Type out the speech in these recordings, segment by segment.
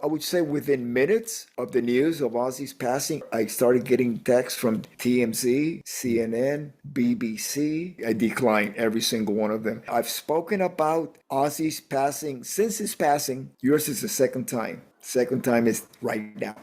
I would say within minutes of the news of Ozzy's passing, I started getting texts from TMZ, CNN, BBC. I declined every single one of them. I've spoken about Ozzy's passing since his passing. Yours is the second time. Second time is right now.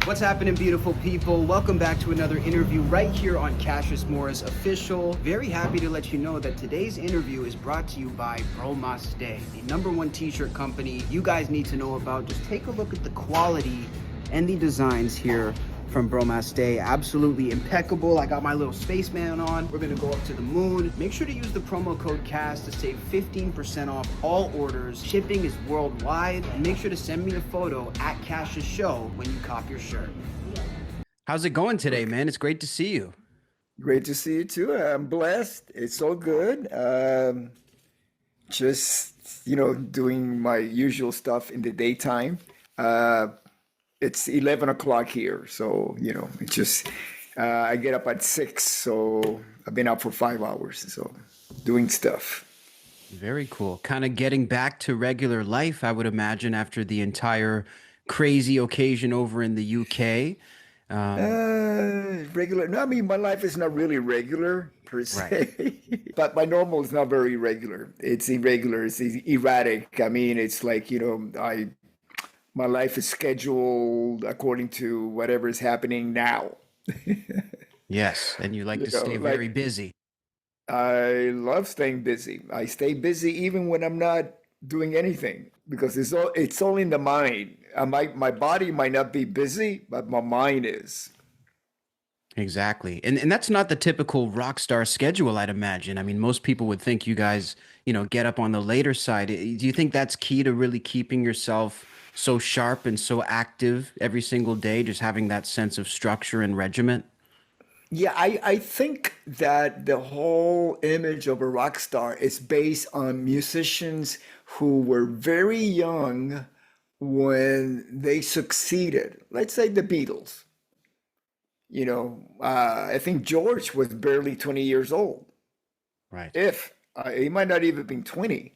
What's happening, beautiful people? Welcome back to another interview right here on Cassius Morris Official. Very happy to let you know that today's interview is brought to you by Wylde, the #1 t-shirt company you guys need to know about. Just take a look at the quality and the designs here from Wylde. Absolutely impeccable. I got my little spaceman on. We're gonna go up to the moon. Make sure to use the promo code CASS to save 15% off all orders. Shipping is worldwide. And make sure to send me a photo at Cassius Show when you cop your shirt. How's it going today, man? It's great to see you. Great to see you too. I'm blessed. It's so good. Just, doing my usual stuff in the daytime. It's 11 o'clock here, so it's just I get up at 6, so I've been up for 5 hours, so doing stuff. Very cool. Kind of getting back to regular life, I would imagine, after the entire crazy occasion over in the UK. Regular. No, I mean, my life is not really regular per se, Right. but my normal is not very regular. It's irregular. It's erratic. I mean, it's like my life is scheduled according to whatever is happening now. Yes, and you like to stay very busy. I love staying busy. I stay busy even when I'm not doing anything because it's all in the mind. My body might not be busy, but my mind is. Exactly. And that's not the typical rock star schedule, I'd imagine. I mean, most people would think you guys, get up on the later side. Do you think that's key to really keeping yourself so sharp and so active every single day, just having that sense of structure and regiment? Yeah, I think that the whole image of a rock star is based on musicians who were very young when they succeeded. Let's say the Beatles. I think George was barely 20 years old. Right. If he might not even been 20.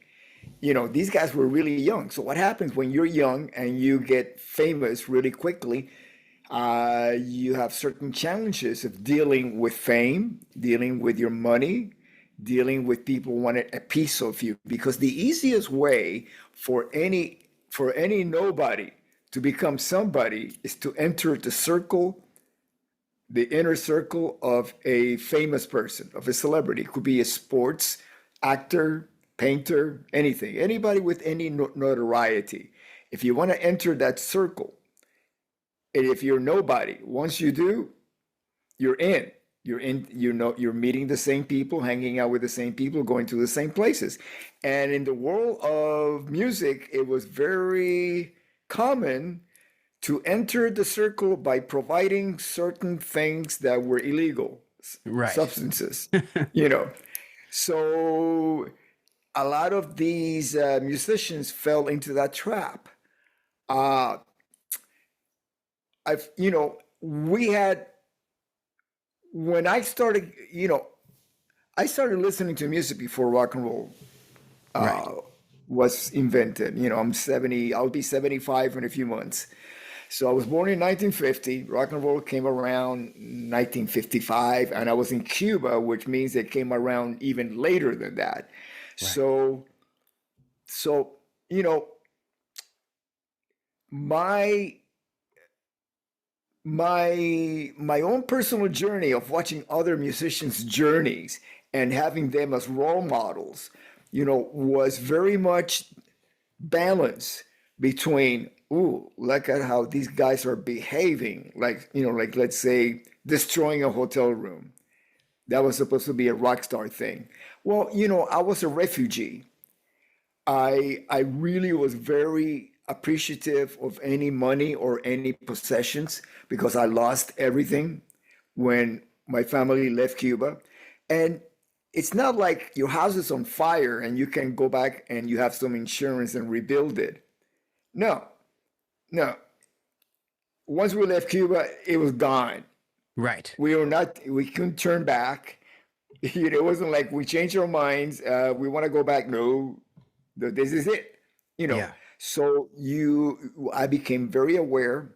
These guys were really young. So what happens when you're young and you get famous really quickly? You have certain challenges of dealing with fame, dealing with your money, dealing with people wanting a piece of you. Because the easiest way for any nobody to become somebody is to enter the inner circle of a famous person, of a celebrity. It could be a sports actor, painter, anything, anybody with any notoriety. If you want to enter that circle, and if you're nobody, once you do, you're in. You're meeting the same people, hanging out with the same people, going to the same places. And in the world of music, it was very common to enter the circle by providing certain things that were illegal, Right. substances, So a lot of these musicians fell into that trap. Uh, we had, when I started listening to music before rock and roll Right. was invented. I'm 70, I'll be 75 in a few months. So I was born in 1950. Rock and roll came around 1955, and I was in Cuba, which means it came around even later than that. Right. So my my own personal journey of watching other musicians' journeys and having them as role models, was very much balanced between, ooh, look at how these guys are behaving, like let's say destroying a hotel room. That was supposed to be a rock star thing. Well, I was a refugee. I really was very appreciative of any money or any possessions because I lost everything when my family left Cuba. And it's not like your house is on fire and you can go back and you have some insurance and rebuild it. No, no. Once we left Cuba, it was gone. Right. We couldn't turn back. It wasn't like we changed our minds. We want to go back. No, this is it. Yeah. So I became very aware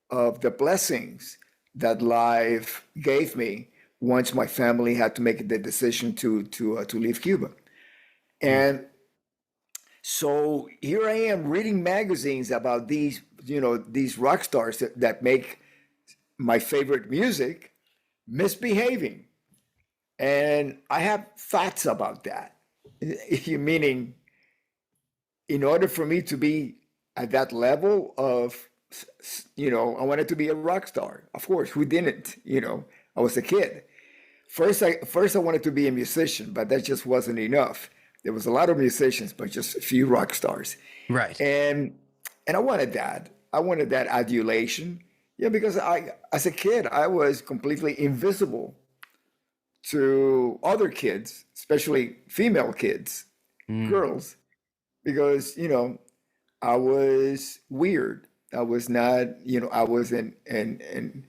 of the blessings that life gave me once my family had to make the decision to leave Cuba. Mm. And so here I am reading magazines about these, these rock stars that make my favorite music misbehaving. And I have thoughts about that. Meaning, in order for me to be at that level of, I wanted to be a rock star. Of course, who didn't? I was a kid. First I wanted to be a musician, but that just wasn't enough. There was a lot of musicians, but just a few rock stars. Right. And I wanted that. I wanted that adulation. Yeah, because as a kid, I was completely invisible to other kids, especially female kids, Mm. girls, because, I was weird. I was not, I wasn't, and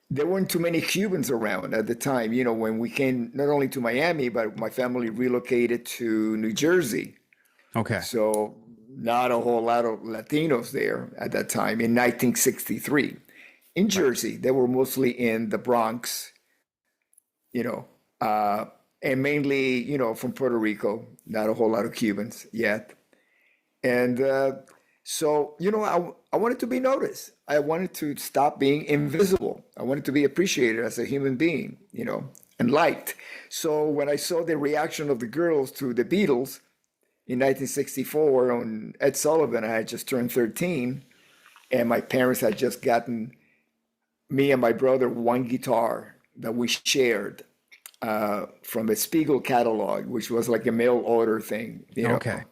there weren't too many Cubans around at the time, when we came not only to Miami, but my family relocated to New Jersey. Okay. So not a whole lot of Latinos there at that time in 1963. In Right. Jersey, they were mostly in the Bronx, you know, uh, and mainly, from Puerto Rico, not a whole lot of Cubans yet. And so, I wanted to be noticed. I wanted to stop being invisible. I wanted to be appreciated as a human being, and liked. So when I saw the reaction of the girls to the Beatles in 1964 on Ed Sullivan, I had just turned 13, and my parents had just gotten me and my brother one guitar that we shared from a Spiegel catalog, which was like a mail order thing, Okay.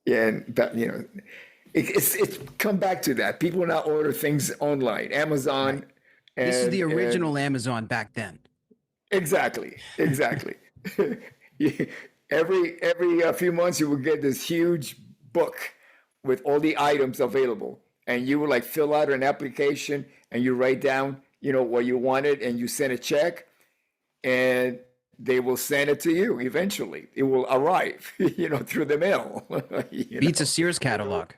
And that, it's come back to that. People now order things online, Right. Amazon, This is the and original Amazon back then. exactly. You- every few months, you would get this huge book with all the items available, and you would like fill out an application and you write down, what you wanted, and you send a check, and they will send it to you eventually. It will arrive, through the mail. Beats a Sears catalog.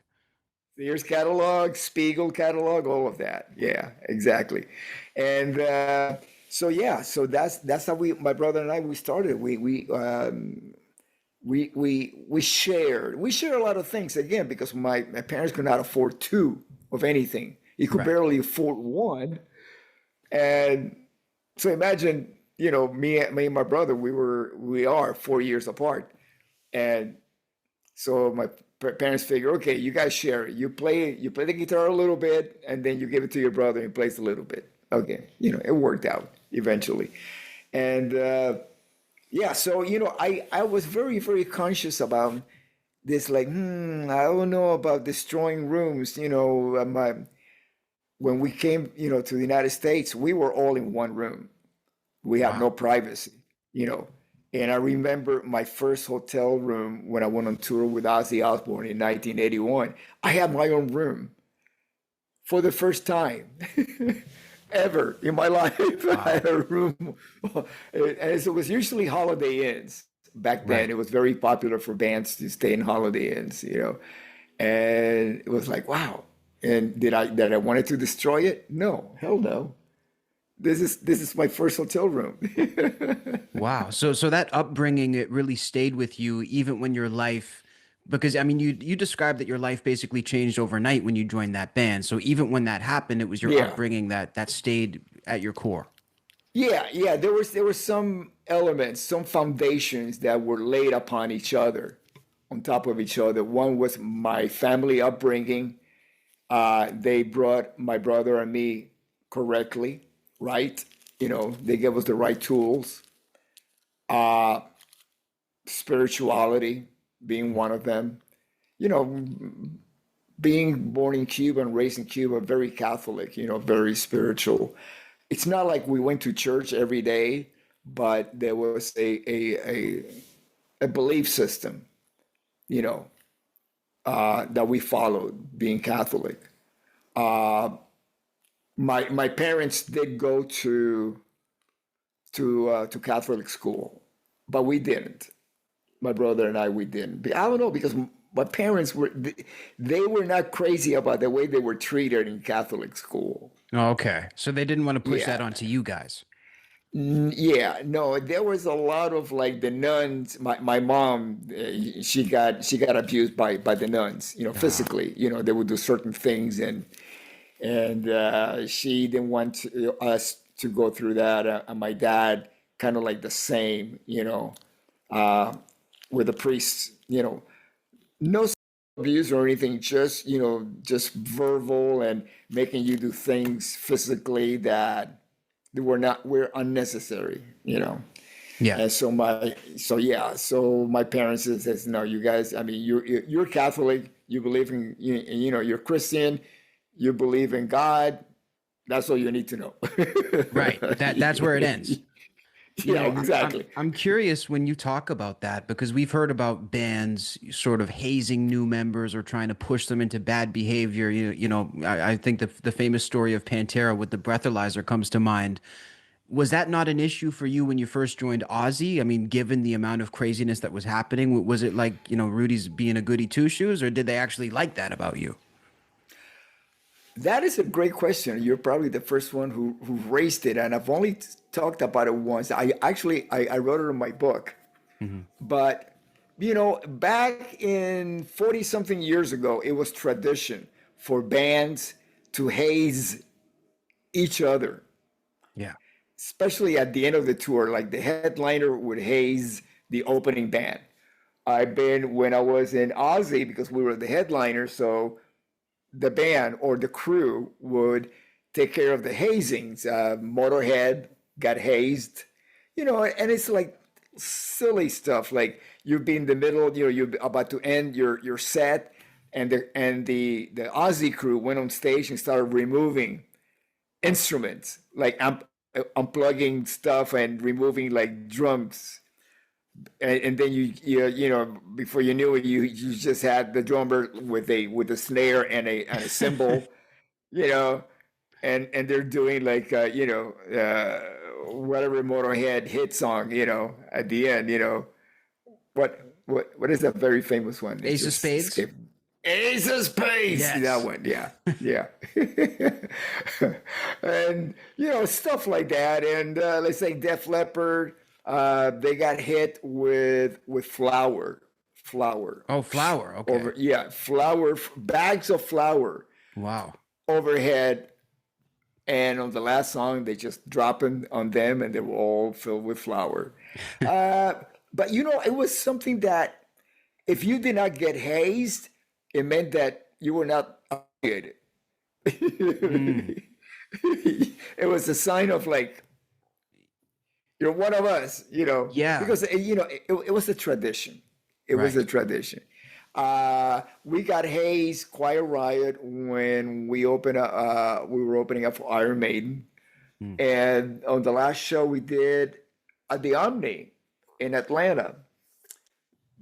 Sears catalog, Spiegel catalog, all of that. Yeah, exactly. And so that's how my brother and I, we started. We shared a lot of things again because my parents could not afford two of anything. You could Right. barely afford one, and so imagine, me and my brother, we are 4 years apart, and so my parents figure, okay, you guys share it. You play the guitar a little bit, and then you give it to your brother, and he plays a little bit. Okay, it worked out eventually, and yeah. So I was very very conscious about this. Like, I don't know about destroying rooms. When we came, to the United States, we were all in one room. We have Wow. no privacy, you know. And I remember my first hotel room when I went on tour with Ozzy Osbourne in 1981. I had my own room for the first time ever in my life. I Wow. had a room, and it was usually Holiday Inns. Back then, Right. it was very popular for bands to stay in Holiday Inns, and it was like, wow. And did I wanted to destroy it? No, hell no. This is my first hotel room. Wow. So that upbringing, it really stayed with you even when your life, because I mean you described that your life basically changed overnight when you joined that band. So even when that happened, it was your Yeah, upbringing that stayed at your core. yeah. There were some elements, some foundations that were laid upon each other, on top of each other. One was my family upbringing. They brought my brother and me correctly, right? They gave us the right tools. Uh, Spirituality being one of them. You know, being born in Cuba and raised in Cuba, very Catholic, very spiritual. It's not like we went to church every day, but there was a belief system, you know, that we followed, being Catholic. Uh, my parents did go to Catholic school, but we didn't. My brother and I, we didn't. I don't know, because my parents were they were not crazy about the way they were treated in Catholic school. Okay. So they didn't want to push that Yeah. onto you guys. Yeah, no, there was a lot of like the nuns. My mom, she got abused by the nuns, Ah, physically. They would do certain things, and she didn't want us to go through that. And my dad, kind of like the same, uh, with the priests, no abuse or anything, just verbal and making you do things physically that were unnecessary. yeah. And so my parents says, no, you guys, I mean, you're Catholic, you believe in, you're Christian, you believe in God. That's all you need to know. Right. That's where it ends. You Yeah, know, exactly. I'm curious when you talk about that because we've heard about bands sort of hazing new members or trying to push them into bad behavior. I think the famous story of Pantera with the breathalyzer comes to mind. Was that not an issue for you when you first joined Ozzy? I mean, given the amount of craziness that was happening, was it like, Rudy's being a goody two shoes, or did they actually like that about you? That is a great question. You're probably the first one who raised it, and I've only talked about it once. I wrote it in my book, Hmm. but back in 40 something years ago, it was tradition for bands to haze each other, Yeah. especially at the end of the tour. Like the headliner would haze the opening band. I've been when I was in Ozzy because we were the headliner, so the band or the crew would take care of the hazings. Motorhead got hazed, and it's like silly stuff. Like you'd be in the middle, you're about to end your set, and the Aussie crew went on stage and started removing instruments, like unplugging stuff and removing like drums. And then before you knew it, you just had the drummer with a snare and a cymbal, you know, and they're doing like whatever Motorhead hit song, at the end, what is that very famous one? It Ace of just Spades? escaped. Ace of Spades, that Yes. one, yeah, yeah, and stuff like that. And let's say Def Leppard, they got hit with flour Oh, flour. Okay. over, yeah, bags of flour Wow. overhead. And on the last song, they just drop it on them, and they were all filled with flour. Uh, but it was something that if you did not get hazed, it meant that you were not good. Mm, It was a sign of like you're one of us, yeah. because it was a tradition. It was a Right. tradition. We got hazed quite a riot when we were opening up for Iron Maiden, Mm. and on the last show we did at the Omni in Atlanta,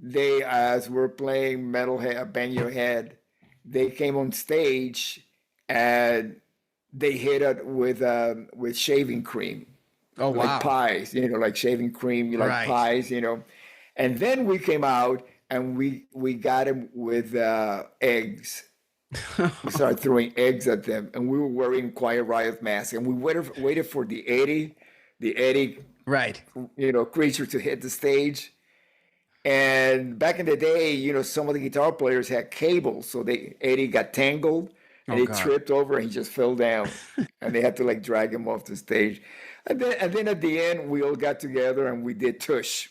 they as we're playing Metalhead, Bang Your Head, they came on stage and they hit it with shaving cream, Oh, like wow. pies, like shaving cream, you like Right. pies, and then we came out and we got him with eggs. We started throwing eggs at them, and we were wearing Quiet Riot masks, and we waited for the Eddie, Right. creature to hit the stage. And back in the day, some of the guitar players had cables, so Eddie got tangled and Oh, he God. tripped over and he just fell down, and they had to like drag him off the stage. And then at the end, we all got together and we did Tush.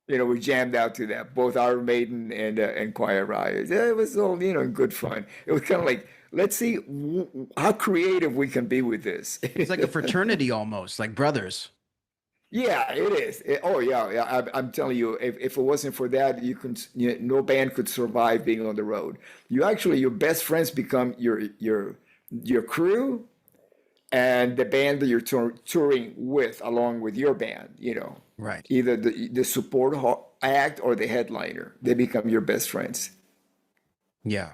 We jammed out to that, both Iron Maiden and Quiet Riot. Yeah, it was all in good fun. It was kind of like, let's see how creative we can be with this. It's like a fraternity almost, like brothers. Yeah, it is. Oh, yeah, yeah. I'm telling you, if it wasn't for that, no band could survive being on the road. Your best friends become your crew and the band that you're touring with, along with your band. Right. Either the support act or the headliner. They become your best friends. Yeah.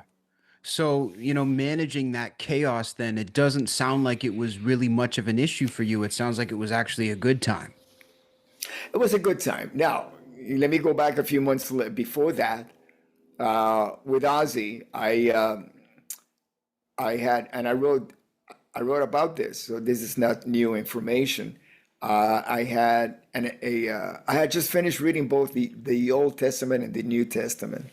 So, managing that chaos, then it doesn't sound like it was really much of an issue for you. It sounds like it was actually a good time. It was a good time. Now, let me go back a few months before that. with Ozzy, I had, and I wrote about this, so this is not new information. I had just finished reading both the Old Testament and the New Testament,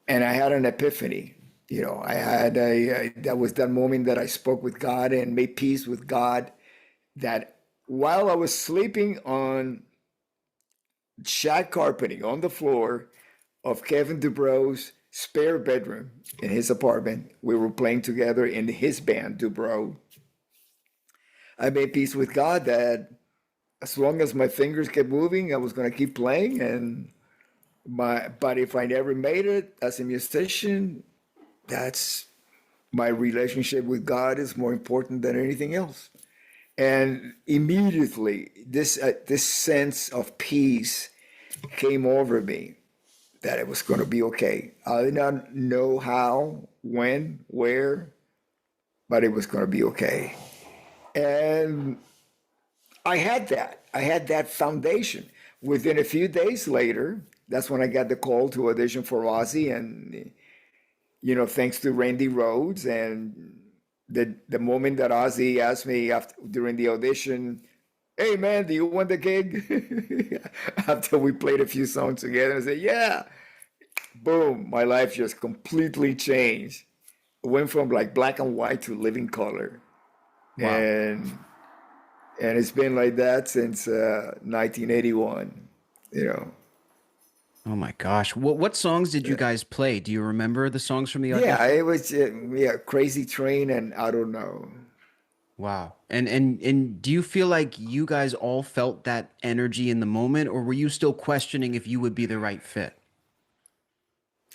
and I had an epiphany. I had that was that moment that I spoke with God and made peace with God. That while I was sleeping on shag carpeting on the floor of Kevin DuBro's spare bedroom in his apartment, we were playing together in his band, DuBro. I made peace with God that as long as my fingers kept moving, I was going to keep playing. But if I never made it as a musician, that's my relationship with God is more important than anything else. And immediately, this sense of peace came over me that it was going to be okay. I did not know how, when, where, but it was going to be okay. And I had that. I had that foundation. Within a few days later, that's when I got the call to audition for Ozzy, and thanks to Randy Rhoads, and the moment that Ozzy asked me during the audition, "Hey man, do you want the gig?" After we played a few songs together, I said, "Yeah." Boom, my life just completely changed. It went from like black and white to living color, Wow. and it's been like that since 1981. You know. Oh my gosh. What songs did you guys play? Do you remember the songs from the Yeah, audition? it was Crazy Train, and I don't know. Wow. And do you feel like you guys all felt that energy in the moment, or were you still questioning if you would be the right fit?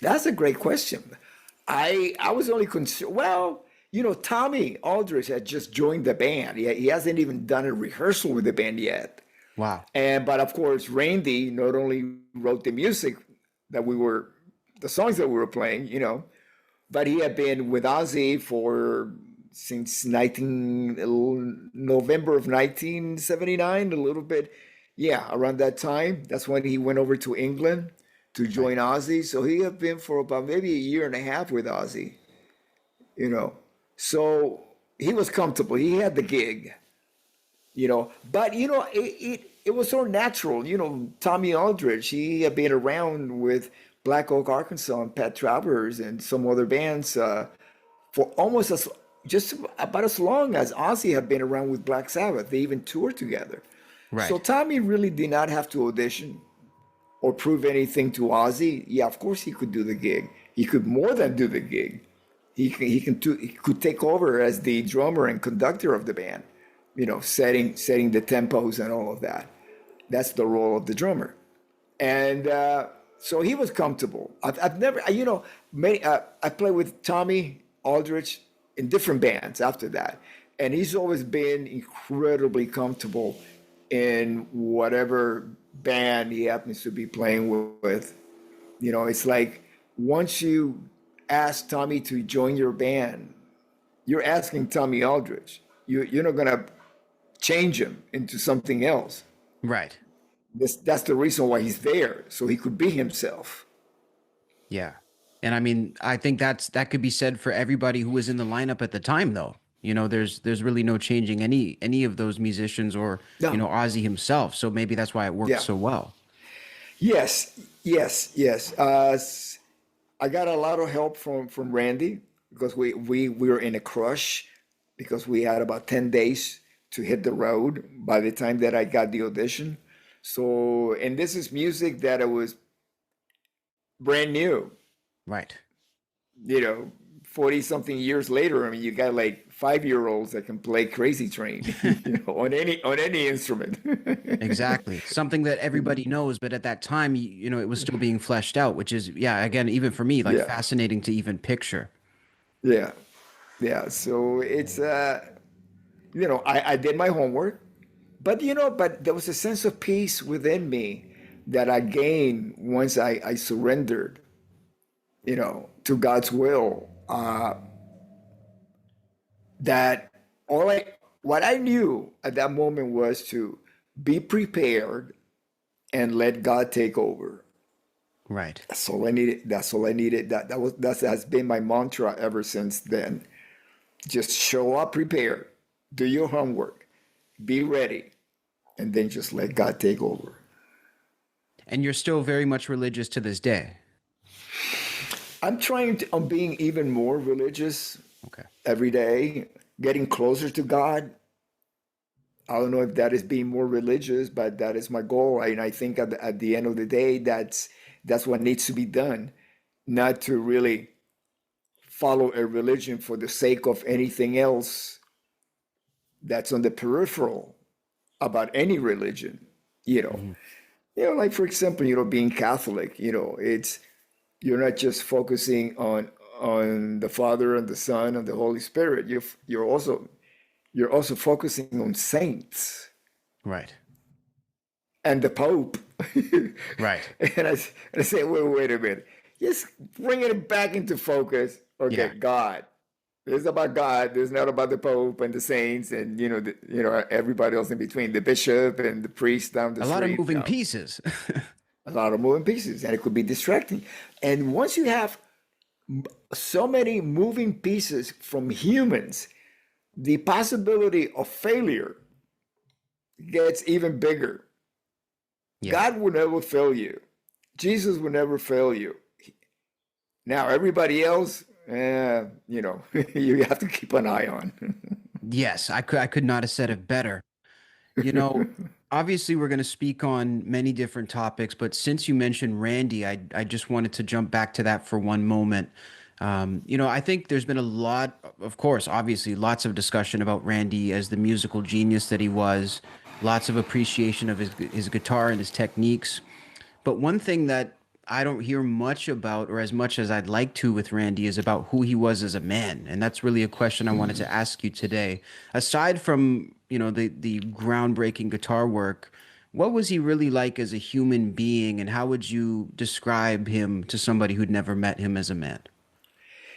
That's a great question. I was only concerned. Well, Tommy Aldridge had just joined the band. He hasn't even done a rehearsal with the band yet. Wow. But of course, Randy not only wrote the music that the songs that we were playing, but he had been with Ozzy since November of 1979, a little bit, yeah, around that time. That's when he went over to England to Right. join Ozzy. So he had been for about maybe a year and a half with Ozzy, you know. So he was comfortable. He had the gig, But it was so natural. Tommy Aldridge, he had been around with Black Oak, Arkansas, and Pat Travers and some other bands for just about as long as Ozzy had been around with Black Sabbath. They even toured together. So Right. Tommy really did not have to audition or prove anything to Ozzy. Yeah, of course he could do the gig. He could more than do the gig. He could take over as the drummer and conductor of the band, setting the tempos and all of that. That's the role of the drummer. And so he was comfortable. I've never, I played with Tommy Aldrich in different bands after that. And he's always been incredibly comfortable in whatever band he happens to be playing with. It's like once you ask Tommy to join your band, you're asking Tommy Aldrich. You're not going to change him into something else. Right. That's the reason why he's there, so he could be himself. Yeah. And I mean, I think that could be said for everybody who was in the lineup at the time though. There's really no changing any of those musicians or, No. Ozzy himself. So maybe that's why it worked Yeah. so well. Yes. Yes. Yes. I got a lot of help from Randy because we were in a crush because we had about 10 days to hit the road by the time that I got the audition. So, and this is music that it was brand new, Right. you know, 40 something years later. I mean, you got like 5-year-olds that can play Crazy Train, on any instrument. Exactly. Something that everybody knows, but at that time, it was still being fleshed out, which is, yeah, again, even for me, like Yeah. fascinating to even picture. Yeah. Yeah. So it's I did my homework, but there was a sense of peace within me that I gained once I surrendered, to God's will. That what I knew at that moment was to be prepared and let God take over. Right. That's all I needed. That's all I needed. That has been my mantra ever since then. Just show up prepared, do your homework, be ready, and then just let God take over. And you're still very much religious to this day. I'm being even more religious Okay. every day, getting closer to God. I don't know if that is being more religious, but that is my goal. And I think at the end of the day, that's what needs to be done, not to really follow a religion for the sake of anything else that's on the peripheral about any religion. You know, Hmm. like for example, being Catholic. It's you're not just focusing on the Father and the Son and the Holy Spirit. You're also focusing on saints Right. and the Pope. Right. And I say, wait a minute. Just bringing it back into focus. Okay, Yeah. God. This is about God. This is not about the Pope and the saints and everybody else in between, the bishop and the priest down the A lot of street. moving pieces. A lot of moving pieces, and it could be distracting. And once you have so many moving pieces from humans, the possibility of failure gets even bigger. Yeah. God will never fail you. Jesus will never fail you. Now, everybody else, you have to keep an eye on. Yes, I could not have said it better. You know, obviously we're going to speak on many different topics, but since you mentioned Randy, I just wanted to jump back to that for one moment. I think there's been a lot, of course, obviously, lots of discussion about Randy as the musical genius that he was, lots of appreciation of his guitar and his techniques. But one thing that I don't hear much about, or as much as I'd like to with Randy, is about who he was as a man. And that's really a question I wanted to ask you today. Aside from, the groundbreaking guitar work, what was he really like as a human being, and how would you describe him to somebody who'd never met him as a man?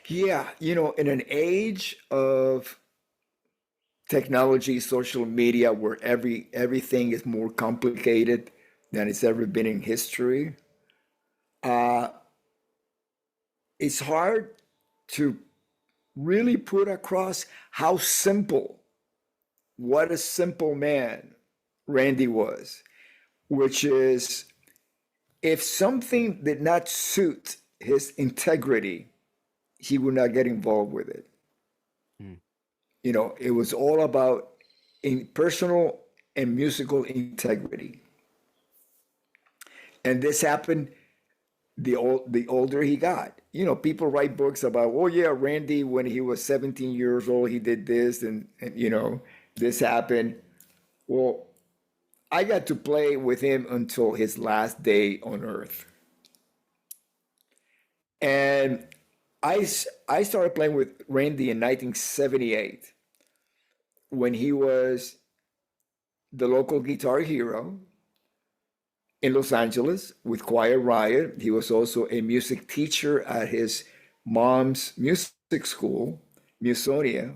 Yeah, in an age of technology, social media, where everything is more complicated than it's ever been in history, uh, it's hard to really put across how simple, what a simple man Randy was, which is if something did not suit his integrity, he would not get involved with it. Mm. It was all about in personal and musical integrity. And this happened the older he got. People write books about, oh yeah, Randy, when he was 17 years old, he did this and this happened. Well, I got to play with him until his last day on earth. And I started playing with Randy in 1978 when he was the local guitar hero in Los Angeles with Choir Riot. He was also a music teacher at his mom's music school, Musonia.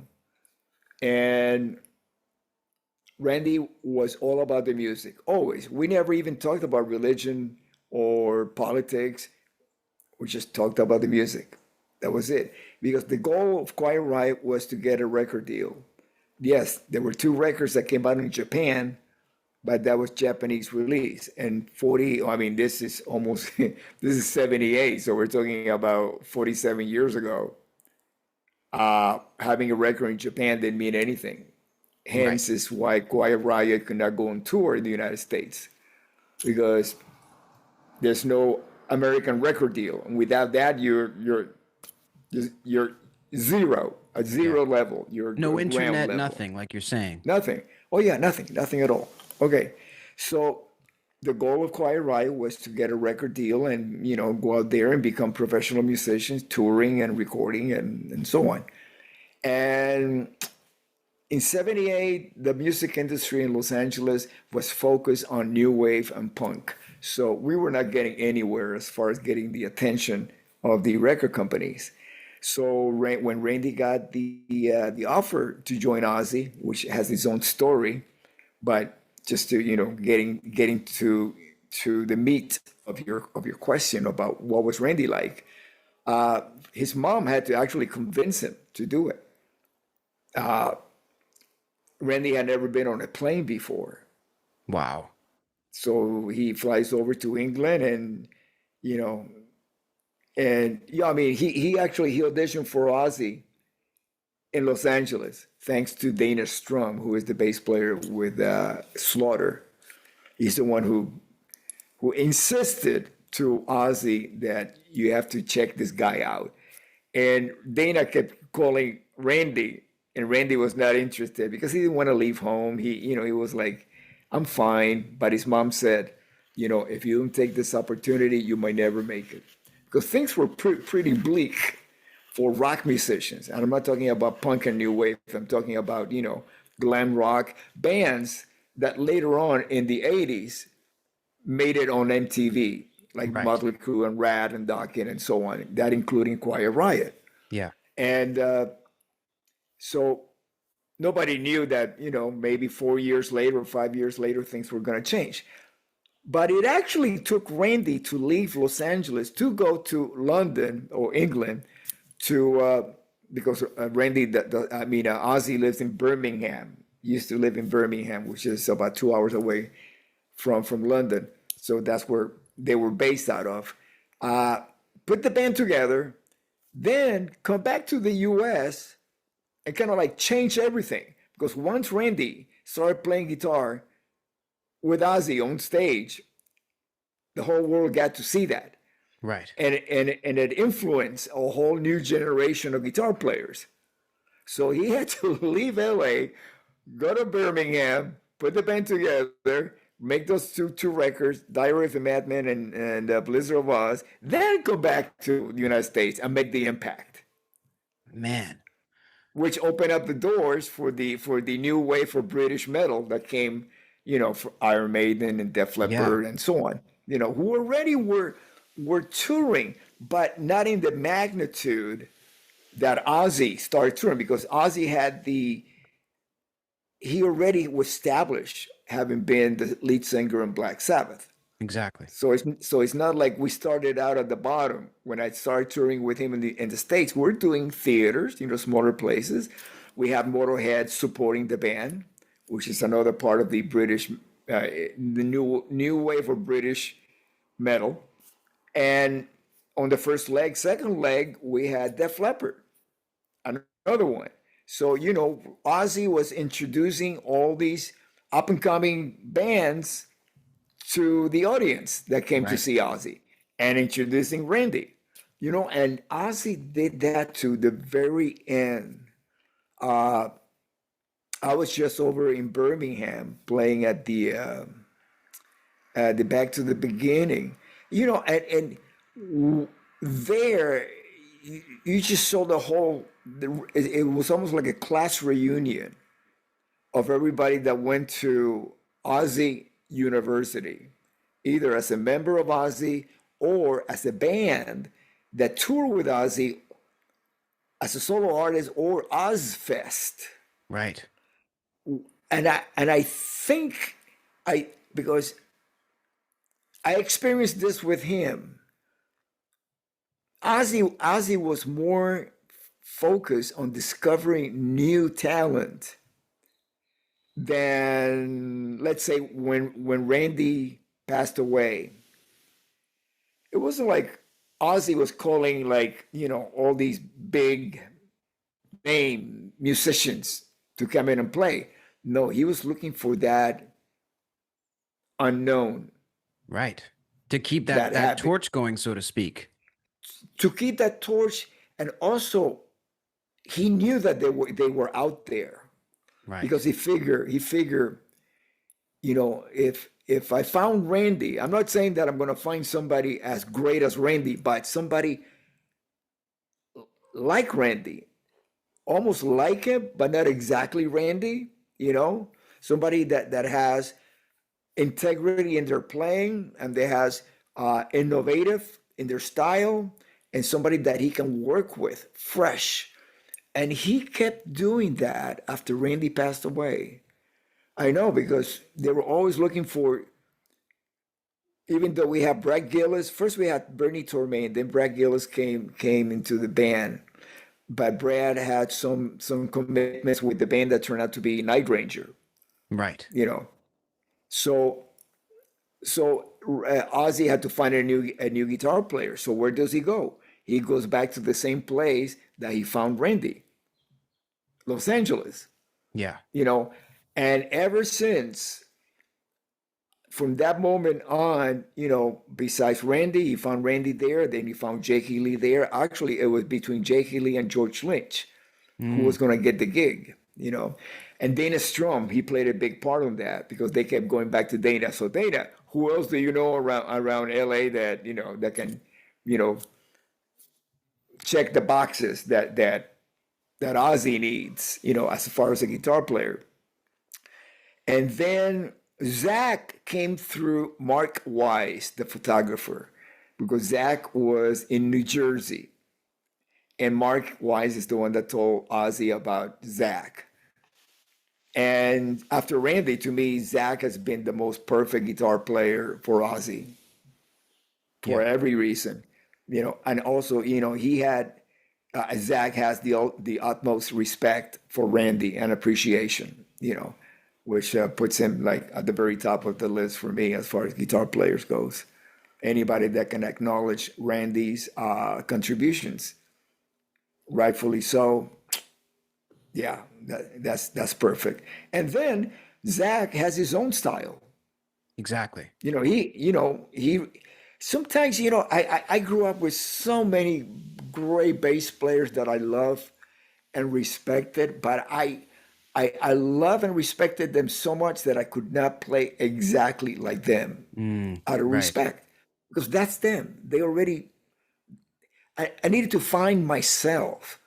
And Randy was all about the music, always. We never even talked about religion or politics. We just talked about the music. That was it. Because the goal of Choir Riot was to get a record deal. Yes, there were two records that came out in Japan, but that was Japanese release. And 40, I mean, this is almost, this is 78, so we're talking about 47 years ago. Having a record in Japan didn't mean anything. Right. Hence is why Quiet Riot could not go on tour in the United States because there's no American record deal. And without that, you're zero, a Yeah. zero level. You're No ground internet, level. nothing, like you're saying. Nothing. Oh yeah, nothing at all. Okay, so the goal of Quiet Riot was to get a record deal and go out there and become professional musicians, touring and recording and so on. And in 78, the music industry in Los Angeles was focused on new wave and punk. So we were not getting anywhere as far as getting the attention of the record companies. So when Randy got the offer to join Ozzy, which has its own story, but just to getting to to the meat of your question about what was Randy like, his mom had to actually convince him to do it. Randy had never been on a plane before, Wow. so he flies over to England, and you know, and yeah, I mean, he auditioned for Ozzy in Los Angeles, thanks to Dana Strum, who is the bass player with Slaughter. He's the one who insisted to Ozzy that you have to check this guy out. And Dana kept calling Randy, and Randy was not interested because he didn't want to leave home. He was like, "I'm fine," but his mom said, "If you don't take this opportunity, you might never make it," because things were pretty bleak for rock musicians. And I'm not talking about punk and new wave. I'm talking about glam rock bands that later on in the '80s made it on MTV, like Right. Motley Crue and Rad and Dawkins and so on, that including Quiet Riot. Yeah. And so nobody knew that, maybe 4 years later or 5 years later, things were going to change. But it actually took Randy to leave Los Angeles to go to London or England because Ozzy lives in Birmingham, used to live in Birmingham, which is about 2 hours away from London. So that's where they were based out of. Put the band together, then come back to the US and kind of like change everything. Because once Randy started playing guitar with Ozzy on stage, the whole world got to see that. Right. And it influenced a whole new generation of guitar players. So he had to leave LA, go to Birmingham, put the band together, make those two records, Diary of a Madman and Blizzard of Oz, then go back to the United States and make the impact, Man. which opened up the doors for the new wave of British metal that came, for Iron Maiden and Def Leppard and so on, who already were touring, but not in the magnitude that Ozzy started touring, because Ozzy he already was established, having been the lead singer in Black Sabbath. Exactly. So it's not like we started out at the bottom. When I started touring with him in the States, we're doing theaters, smaller places. We have Motorhead supporting the band, which is another part of the British, the new wave of British metal. And on the first leg, second leg, we had Def Leppard, another one. So, Ozzy was introducing all these up and coming bands to the audience that came to Right. see Ozzy, and introducing Randy, and Ozzy did that to the very end. I was just over in Birmingham playing at the Back to the Beginning, and there you just saw the whole. It was almost like a class reunion of everybody that went to Ozzy University, either as a member of Ozzy or as a band that toured with Ozzy as a solo artist or Ozfest. Right. And I think because I experienced this with him. Ozzy was more focused on discovering new talent than, let's say, when Randy passed away. It wasn't like Ozzy was calling all these big name musicians to come in and play. No, he was looking for that unknown, Right. To keep that happy. torch going, so to speak. To keep that torch, and also he knew that they were out there. Right. Because he figured, if I found Randy, I'm not saying that I'm going to find somebody as great as Randy, but somebody like Randy, almost like him, but not exactly Randy, somebody that has integrity in their playing, and they has innovative in their style, and somebody that he can work with fresh. And he kept doing that after Randy passed away. I know, because they were always looking for, even though we have Brad Gillis, first we had Bernie Torme, and then Brad Gillis came into the band. But Brad had some commitments with the band that turned out to be Night Ranger, Right. you know. So Ozzy had to find a new guitar player. So where does he go? He goes back to the same place that he found Randy, Los Angeles, Yeah. you know. And ever since, from that moment on, besides Randy, he found Randy there. Then he found Jake Healy there. Actually, it was between Jake Healy and George Lynch who was going to get the gig. And Dana Strum, he played a big part on that because they kept going back to Dana. So Dana, who else do you know around LA that that can check the boxes that Ozzy needs, as far as a guitar player. And then Zakk came through Mark Wise, the photographer, because Zakk was in New Jersey. And Mark Wise is the one that told Ozzy about Zakk. And after Randy, to me, Zakk has been the most perfect guitar player for Ozzy for every reason. And also, he had, Zakk has the utmost respect for Randy and appreciation, which puts him like at the very top of the list for me as far as guitar players goes. Anybody that can acknowledge Randy's contributions, rightfully so. Yeah, that's perfect. And then Zakk has his own style. Exactly. He sometimes, I grew up with so many great bass players that I love and respected, but I love and respected them so much that I could not play exactly like them out of Right. respect, because that's them. They already. I needed to find myself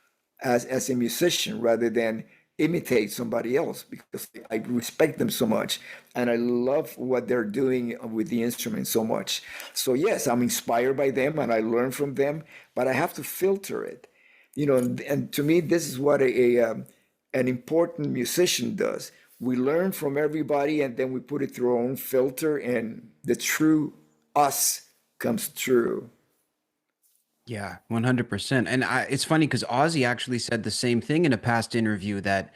as a musician rather than imitate somebody else, because I respect them so much and I love what they're doing with the instrument so much. So yes, I'm inspired by them and I learn from them, but I have to filter it. And to me, this is what an important musician does. We learn from everybody and then we put it through our own filter, and the true us comes through. Yeah, 100%. And it's funny because Ozzy actually said the same thing in a past interview, that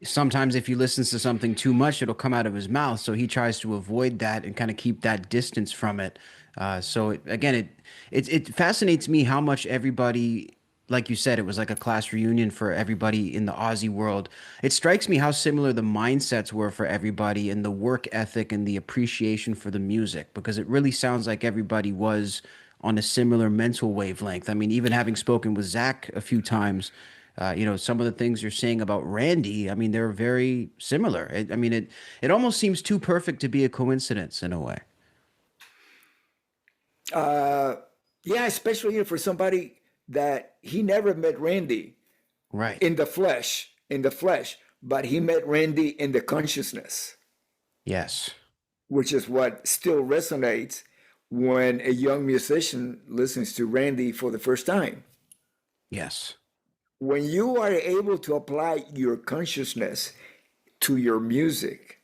sometimes if he listens to something too much, it'll come out of his mouth. So he tries to avoid that and kind of keep that distance from it. Again, it fascinates me how much everybody, like you said, it was like a class reunion for everybody in the Aussie world. It strikes me how similar the mindsets were for everybody, and the work ethic and the appreciation for the music, because it really sounds like everybody was on a similar mental wavelength. I mean, even having spoken with Zakk a few times, some of the things you're saying about Randy, I mean, they're very similar. It almost seems too perfect to be a coincidence in a way. Yeah, especially for somebody that he never met Randy Right. in the flesh, but he met Randy in the consciousness, Yes. which is what still resonates when a young musician listens to Randy for the first time. Yes. When you are able to apply your consciousness to your music,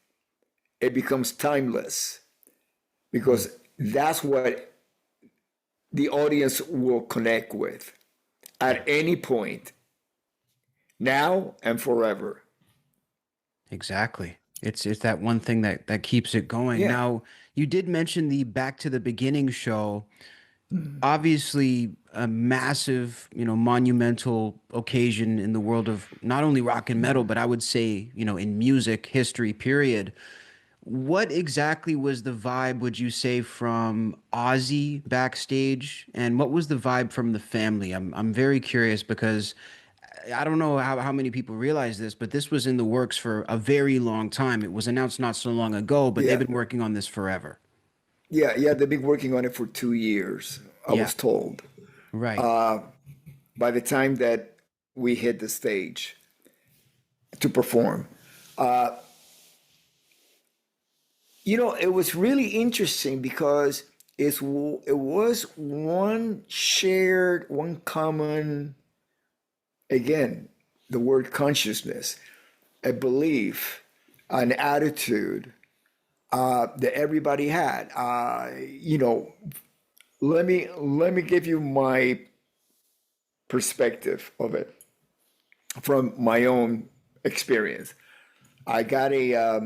it becomes timeless, because that's what the audience will connect with at any point, now and forever. Exactly. It's that one thing that keeps it going. Yeah. Now, you did mention the Back to the Beginning show. Obviously a massive, monumental occasion in the world of not only rock and metal, but I would say, in music history, period. What exactly was the vibe, would you say, from Ozzy backstage, and what was the vibe from the family? I'm very curious, because I don't know how many people realize this, but this was in the works for a very long time. It was announced not so long ago, but they've Yeah. been working on this forever. Yeah. They've been working on it for 2 years, I Yeah, was told, right. by the time that we hit the stage to perform. It was really interesting because it was one common, again, the word consciousness, a belief, an attitude, that everybody had. Let me give you my perspective of it from my own experience. I got a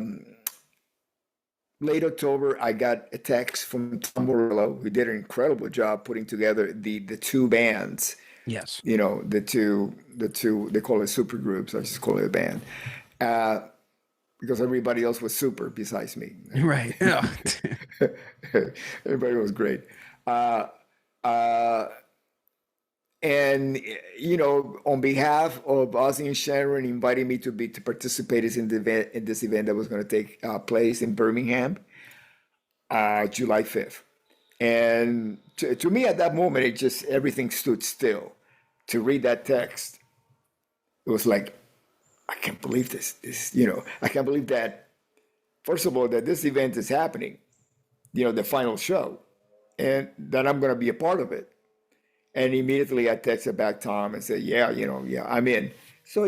late October. I got a text from Tom Morello, who did an incredible job putting together the two bands. Yes. The two they call it super groups. I just call it a band. Uh, because everybody else was super besides me. Right. Yeah. Everybody was great. Uh, uh, and on behalf of Ozzy and Sharon, inviting me to participate in this event that was going to take place in Birmingham, July 5th. And to me, at that moment, it just everything stood still. To read that text, it was like, I can't believe this. I can't believe that. First of all, that this event is happening. The final show, and that I'm going to be a part of it. And immediately I texted back Tom and said, yeah, I'm in. So,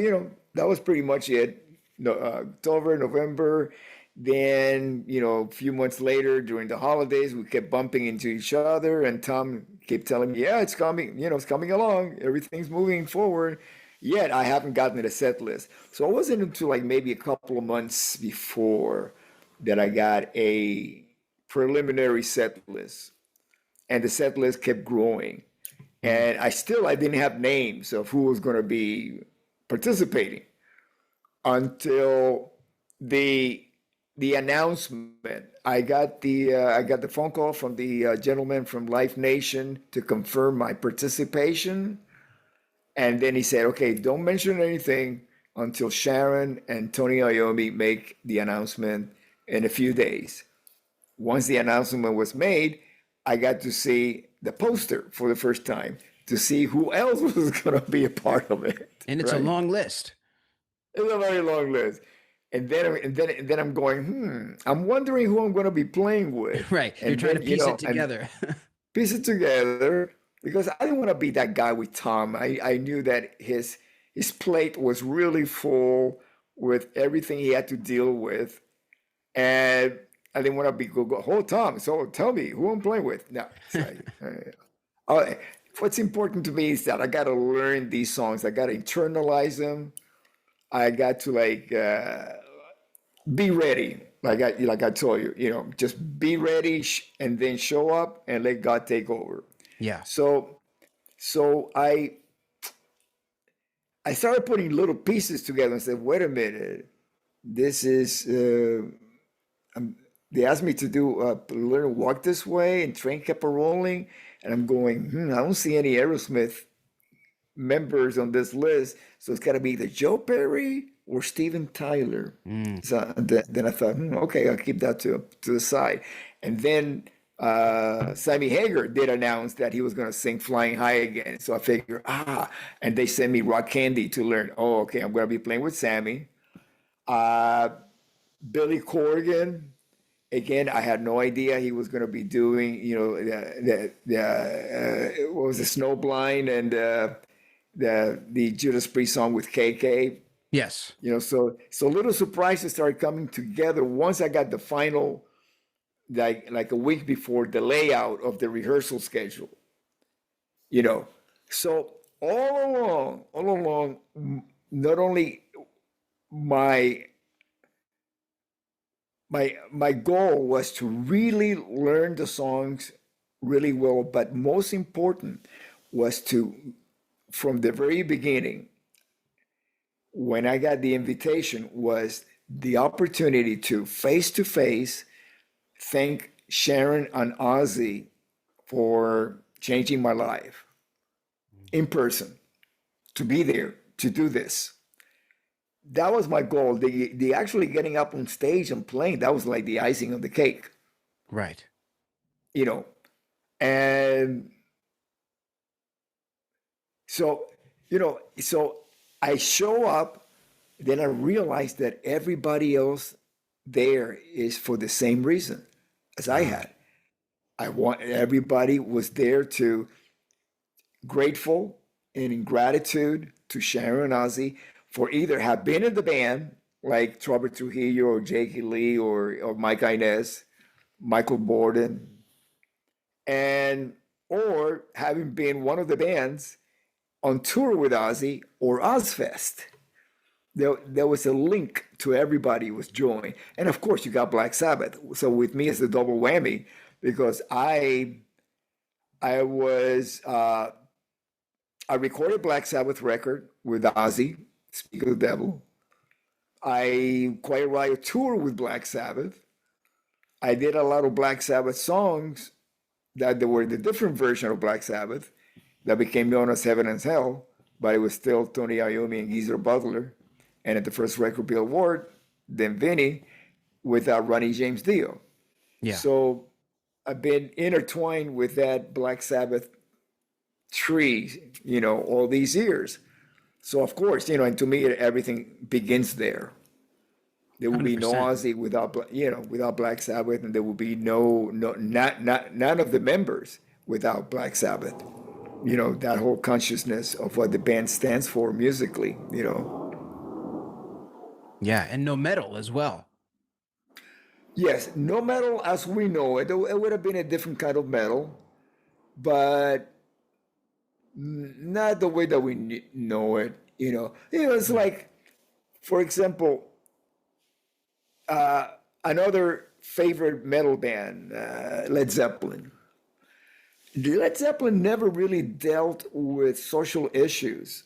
that was pretty much it. No, October, November. Then, a few months later during the holidays, we kept bumping into each other, and Tom kept telling me, yeah, it's coming, it's coming along. Everything's moving forward. Yet I haven't gotten a set list. So it wasn't until like maybe a couple of months before that I got a preliminary set list. And the set list kept growing. And I didn't have names of who was going to be participating until the announcement. I got the phone call from the gentleman from Life Nation to confirm my participation, and then he said, "Okay, don't mention anything until Sharon and Tony Iommi make the announcement in a few days." Once the announcement was made, I got to see the poster for the first time to see who else was going to be a part of it. And it's a long list. It's a very long list. And then I'm going, I'm wondering who I'm going to be playing with. Right. You're trying to piece it together. Piece it together, because I didn't want to be that guy with Tom. I knew that his plate was really full with everything he had to deal with. And I didn't want to be go, oh, Tom, so tell me who I'm playing with. No. What's important to me is that I got to learn these songs. I got to internalize them. I got to be ready. Like I told you, just be ready and then show up and let God take over. Yeah. So I started putting little pieces together and said, wait a minute, this is, they asked me to learn Walk This Way, and Train Kept a Rolling. And I'm going, I don't see any Aerosmith members on this list. So it's got to be either Joe Perry or Steven Tyler. So then I thought, okay, I'll keep that to the side. And then Sammy Hagar did announce that he was going to sing Flying High again. So I figured, and they sent me Rock Candy to learn. Oh, okay, I'm going to be playing with Sammy. Billy Corgan. Again, I had no idea he was going to be doing, what was the Snowblind and the Judas Priest song with KK. Yes. So little surprises started coming together once I got the final, like a week before, the layout of the rehearsal schedule. So all along, not only my goal was to really learn the songs really well, but most important was to, from the very beginning, when I got the invitation, was the opportunity to face thank Sharon and Ozzy for changing my life in person, to be there, to do this. That was my goal. The actually getting up on stage and playing, that was like the icing on the cake. Right. And so I show up, then I realize that everybody else there is for the same reason as I had. Everybody was there to grateful and in gratitude to Sharon and Ozzy for either have been in the band like Robert Trujillo or Jakey Lee or Mike Inez, Michael Borden, and or having been one of the bands on tour with Ozzy or Ozfest. There was a link to everybody who was joined. And of course, you got Black Sabbath. So with me, it's a double whammy because I was I recorded Black Sabbath record with Ozzy, Speak of the Devil. I Quiet Riot tour with Black Sabbath. I did a lot of Black Sabbath songs that they were the different version of Black Sabbath that became known as Heaven and Hell, but it was still Tony Iommi and Geezer Butler. And at the first record Bill Ward, then Vinny, with Ronnie James Dio. Yeah. So I've been intertwined with that Black Sabbath tree, all these years. So of course, and to me, everything begins there. There will be no 100%. Ozzy without Black Sabbath, and there will be none of the members without Black Sabbath. That whole consciousness of what the band stands for musically. Yeah, and no metal as well. Yes, no metal as we know it. It would have been a different kind of metal, but not the way that we know it. It's like, for example, another favorite metal band, Led Zeppelin. Led Zeppelin never really dealt with social issues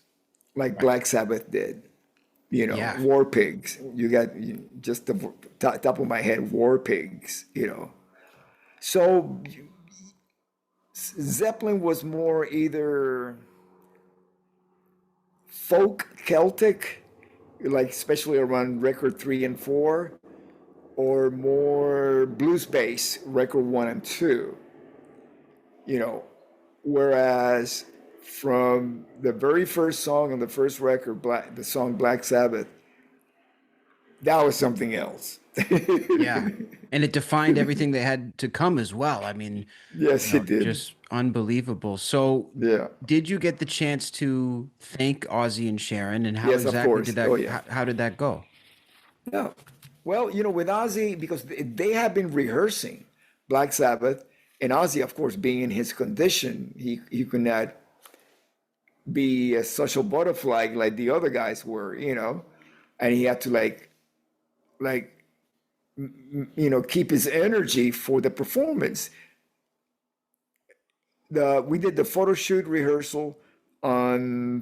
like Right. Black Sabbath did. Yeah. War Pigs. You got just the top of my head, War Pigs. So Zeppelin was more either folk Celtic, like especially around record 3 and 4, or more blues bass, record 1 and 2. You know, whereas from the very first song on the first record, the song Black Sabbath, that was something else. Yeah. And it defined everything that had to come as well. I mean, Yes, it did. just unbelievable. So, Yeah. did you get the chance to thank Ozzy and Sharon, and how Yes, of exactly course. did Oh, that yeah. how did that go? Yeah. Well, with Ozzy, because they have been rehearsing Black Sabbath, and Ozzy, of course, being in his condition, he could not be a social butterfly like the other guys were. And he had to like keep his energy for the performance. We did the photo shoot rehearsal on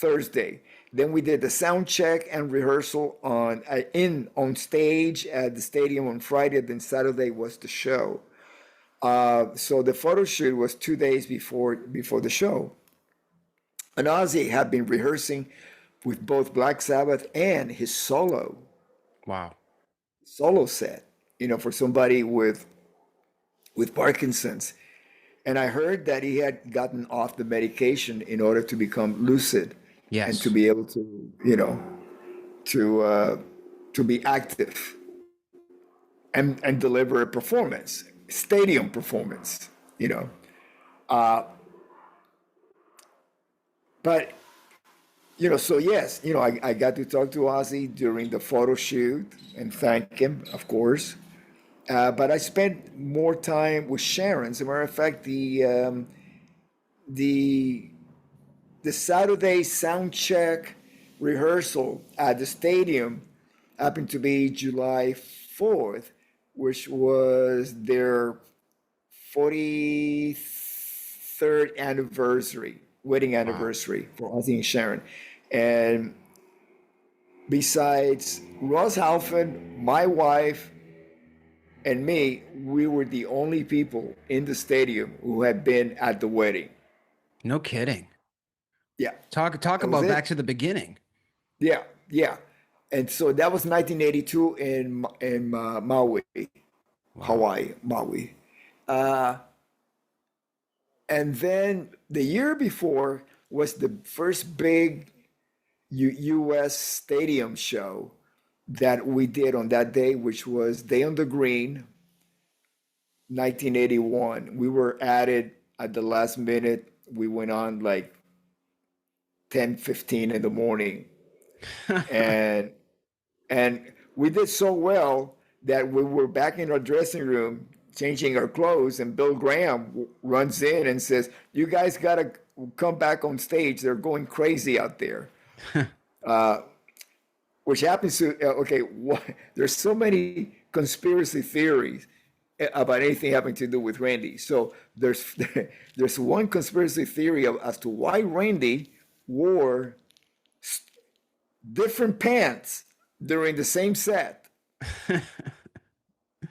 Thursday. Then we did the sound check and rehearsal on stage at the stadium on Friday. Then Saturday was the show. So the photo shoot was 2 days before the show. And Ozzy had been rehearsing with both Black Sabbath and his Wow. solo set. For somebody with Parkinson's. And I heard that he had gotten off the medication in order to become lucid and to Yes. be able to be active and deliver a performance, stadium performance. Uh, but so yes, I got to talk to Ozzy during the photo shoot and thank him, of course. But I spent more time with Sharon. As a matter of fact, the Saturday sound check rehearsal at the stadium happened to be July 4th, which was their 43rd anniversary, wedding Wow. anniversary for Ozzy and Sharon. And besides Ross Halfon, my wife, and me, we were the only people in the stadium who had been at the wedding. No kidding. Yeah, Talk that was about back it. to the beginning. Yeah, yeah. And so that was 1982 in Maui, Wow. Hawaii, Maui. Uh, and then the year before was the first big U.S. stadium show that we did on that day, which was Day on the Green, 1981. We were added at the last minute. We went on like 10:15 in the morning. And And we did so well that we were back in our dressing room changing our clothes, and Bill Graham runs in and says, "You guys got to come back on stage. They're going crazy out there." Which happens to, okay, there's so many conspiracy theories about anything having to do with Randy. So there's there's one conspiracy theory as to why Randy wore different pants during the same set.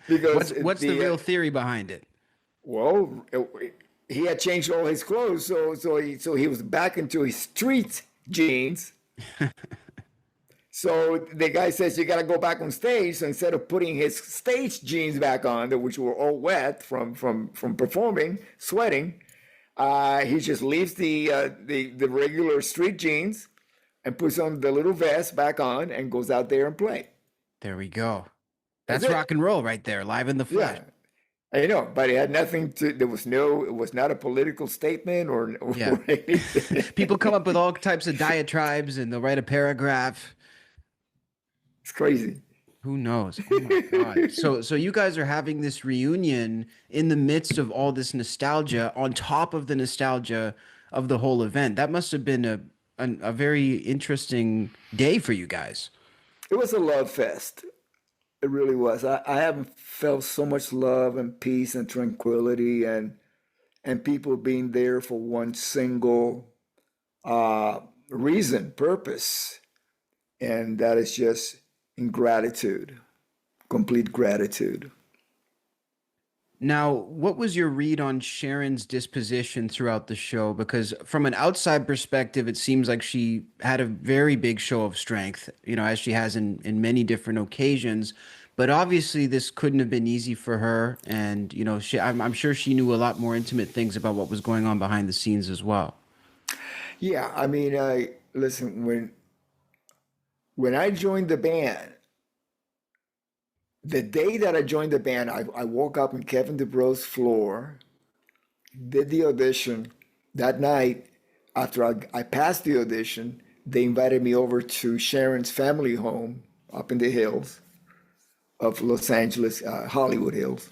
Because What's the real theory behind it? well, he had changed all his clothes, so he was back into his street jeans. So the guy says, "You got to go back on stage." So instead of putting his stage jeans back on, which were all wet from performing, sweating, he just leaves the regular street jeans and puts on the little vest back on and goes out there and play. There we go. That's That's it. rock and roll right there, live in the flesh. Yeah, I know, but it had nothing to. There was no. It was not a political statement or Yeah. anything. People come up with all types of diatribes and they'll write a paragraph. It's crazy. Who knows? Oh my God. So you guys are having this reunion in the midst of all this nostalgia, on top of the nostalgia of the whole event. That must have been a very interesting day for you guys. It was a love fest. It really was. I haven't felt so much love and peace and tranquility and people being there for one single reason, purpose, and that is just in gratitude, complete gratitude. Now, what was your read on Sharon's disposition throughout the show? Because from an outside perspective, it seems like she had a very big show of strength, as she has in many different occasions. But obviously, this couldn't have been easy for her. And, I'm sure she knew a lot more intimate things about what was going on behind the scenes as well. Yeah, I mean, listen, when I joined the band, the day that I joined the band, I woke up on Kevin DeBro's floor, did the audition. That night, after I passed the audition, they invited me over to Sharon's family home up in the hills of Los Angeles, Hollywood Hills.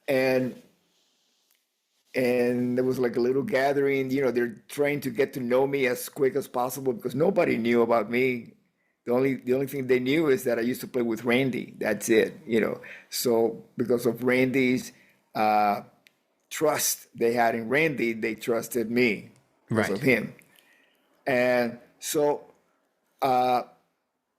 And there was like a little gathering. They're trying to get to know me as quick as possible because nobody knew about me. The only thing they knew is that I used to play with Randy. That's it. So because of Randy's trust they had in Randy, they trusted me because of Right. him. And so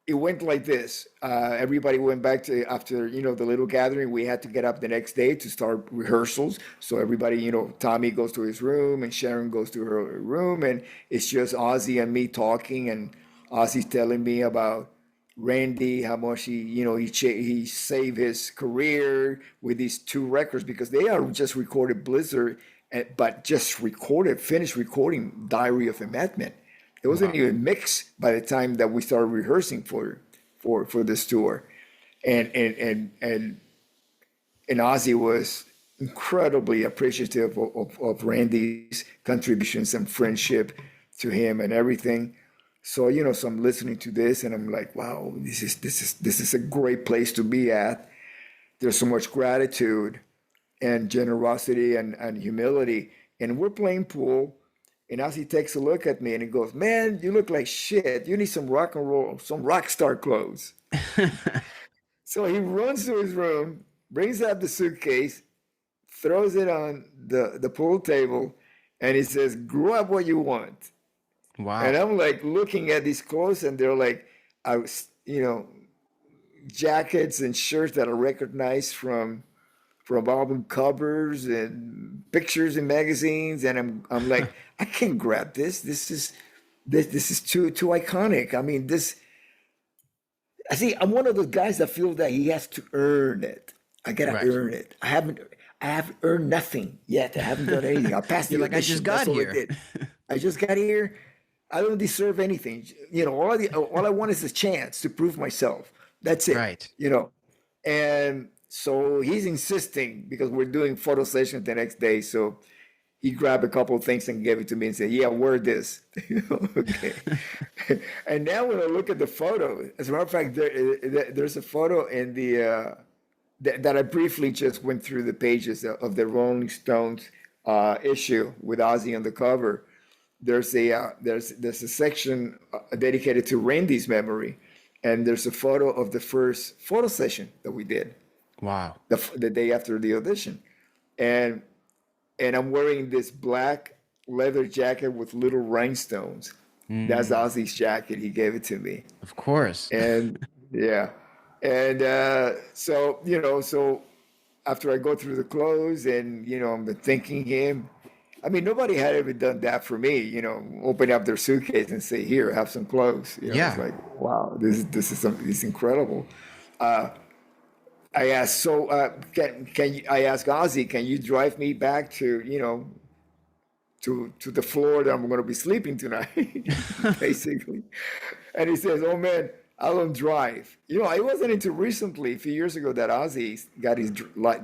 it went like this. Everybody went back to after the little gathering. We had to get up the next day to start rehearsals. So everybody, Tommy goes to his room and Sharon goes to her room, and it's just Ozzy and me talking. And Ozzy's telling me about Randy, how much he saved his career with these two records because they are just recorded Blizzard, but just finished recording Diary of a Madman. It wasn't Wow. even mixed by the time that we started rehearsing for this tour, and Ozzy was incredibly appreciative of Randy's contributions and friendship to him and everything. So so I'm listening to this and I'm like, wow, this is a great place to be at. There's so much gratitude and generosity and humility, and we're playing pool. And as he takes a look at me and he goes, "Man, you look like shit. You need some rock and roll, some rock star clothes." So he runs to his room, brings out the suitcase, throws it on the pool table, and he says, "Grab what you want." And Wow. I'm like looking at these clothes, and they're like, I was, jackets and shirts that I recognize from album covers and pictures in magazines, and I'm like, I can't grab this. This is too iconic. I mean, this. I see. I'm one of those guys that feel that he has to earn it. I gotta Right. earn it. I haven't earned nothing yet. I haven't done anything. I passed You're the like, I just audition. That's got all I here. did. I just got here. I don't deserve anything. All I want is a chance to prove myself. That's it. Right. And so he's insisting because we're doing photo sessions the next day. So he grabbed a couple of things and gave it to me and said, "Yeah, wear this." Okay. And now when I look at the photo, as a matter of fact, there's a photo in the that I briefly just went through the pages of the Rolling Stones issue with Ozzy on the cover. There's a section dedicated to Randy's memory, and there's a photo of the first photo session that we did Wow. the day after the audition, and I'm wearing this black leather jacket with little rhinestones. That's Ozzy's jacket. He gave it to me, Of course. and yeah, and so so after I go through the clothes and I'm thanking him. I mean, nobody had ever done that for me. Open up their suitcase and say, "Here, have some clothes." It's Yeah. like, wow, this is something. It's incredible. I asked, so can you, I asked Ozzy, can you drive me back to to the floor that I'm going to be sleeping tonight, basically? And he says, "Oh man, I don't drive." I wasn't into recently, a few years ago, that Ozzy got his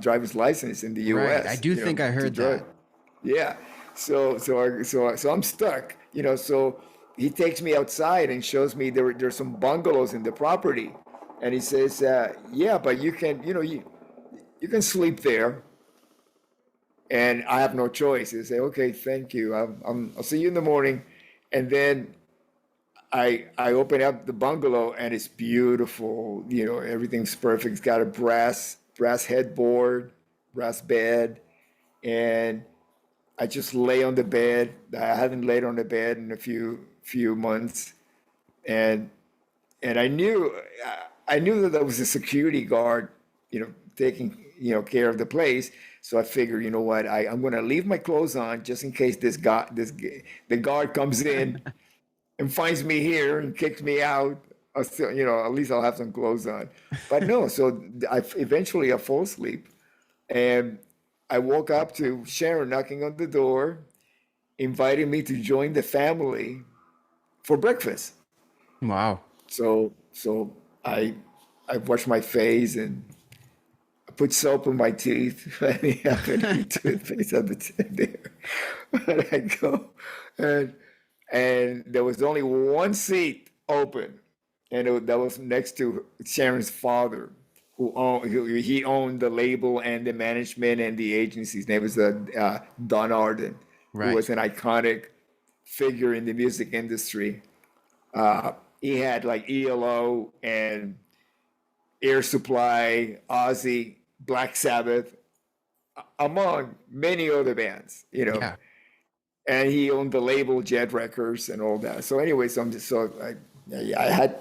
driver's license in the U.S. Right. I do think I to heard drive. that. Yeah. So I'm stuck. So he takes me outside and shows me there's some bungalows in the property, and he says, "Yeah, but you can you can sleep there." And I have no choice. He say, "Okay, thank you. I'll see you in the morning." And then I open up the bungalow and it's beautiful. Everything's perfect. It's got a brass headboard, brass bed, and I just lay on the bed. I haven't laid on the bed in a few months, and I knew that there was a security guard, taking care of the place. So I figured, you know what, I'm going to leave my clothes on just in case the guard comes in and finds me here and kicks me out. I'll still, at least I'll have some clothes on. But no, so eventually I fall asleep, and I woke up to Sharon knocking on the door, inviting me to join the family for breakfast. Wow. So I washed my face and I put soap in my teeth. I didn't have any toothpaste at the time there. But I go, and there was only one seat open, and that was next to Sharon's father, he owned the label and the management and the agency. His name was Don Arden, who Right. was an iconic figure in the music industry. He had like ELO and Air Supply, Ozzy, Black Sabbath, among many other bands, Yeah. and he owned the label Jet Records and all that. So anyway, so I'm just so I had.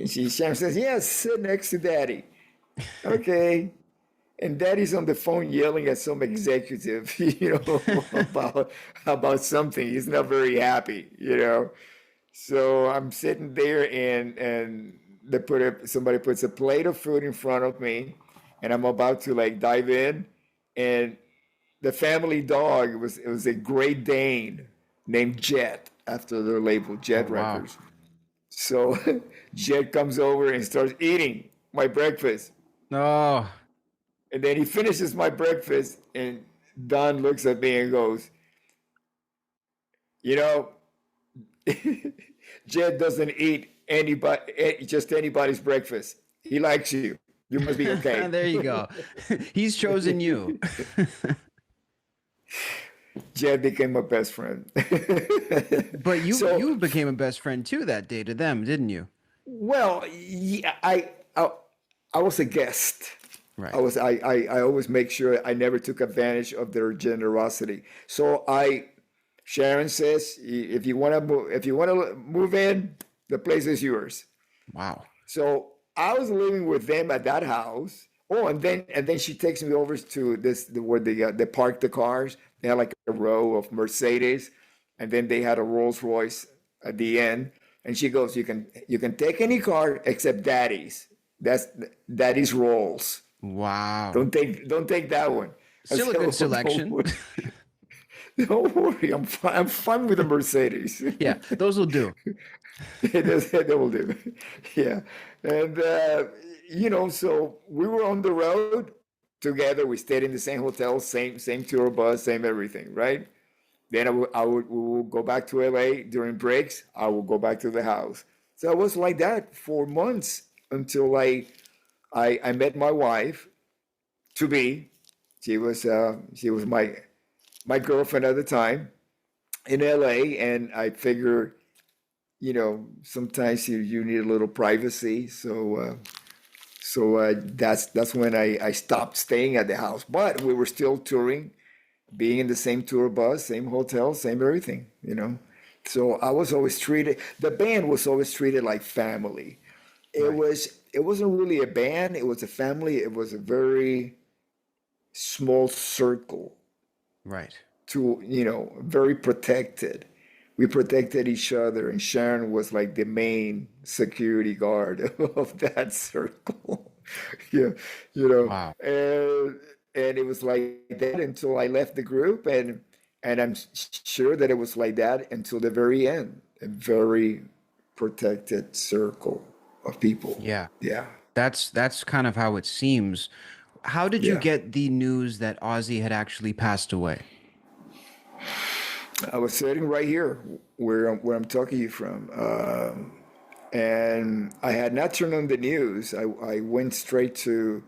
Sharon says, "Yeah, sit next to Daddy." Okay. And Daddy's on the phone yelling at some executive, about something. He's not very happy. So I'm sitting there, and somebody puts a plate of food in front of me, and I'm about to like dive in, and the family dog it was a Great Dane named Jet, after their label Oh, Jet wow. Records. So Jet comes over and starts eating my breakfast. Oh, And then he finishes my breakfast, and Don looks at me and goes, "You know, Jed doesn't eat just anybody's breakfast. He likes you. You must be okay." there you go. He's chosen you. Jed became my best friend. But you So, you became a best friend too that day to them, didn't you? well, yeah, I was a guest. Right. I always make sure I never took advantage of their generosity. So Sharon says, if you want to move in, the place is yours. Wow. So I was living with them at that house. Oh, and then she takes me over to where they park the cars. They had like a row of Mercedes, and then they had a Rolls Royce at the end. And she goes, "You can take any car except Daddy's. That's Daddy's Rolls. Wow. Don't take that one." I Still a said, good "Oh, selection. don't worry, I'm fine with the Mercedes." Yeah, those will do. That will do. Yeah. And, so we were on the road together. We stayed in the same hotel, same tour bus, same everything, right? Then we would go back to LA during breaks. I would go back to the house. So I was like that for months until I met my wife to be. She was my girlfriend at the time in LA, and I figured, sometimes you need a little privacy. So that's when I stopped staying at the house. But we were still touring, being in the same tour bus, same hotel, same everything. So I was always treated, the band was always treated like family. It wasn't really a band, it was a family. It was a very small circle Right. very protected. We protected each other, and Sharon was like the main security guard of that circle. Yeah, Wow. and it was like that until I left the group, and I'm sure that it was like that until the very end. A very protected circle of people. Yeah. Yeah, That's kind of how it seems. How did you yeah. get the news that Ozzy had actually passed away? I was sitting right here where I'm talking to you from. And I had not turned on the news. I went straight to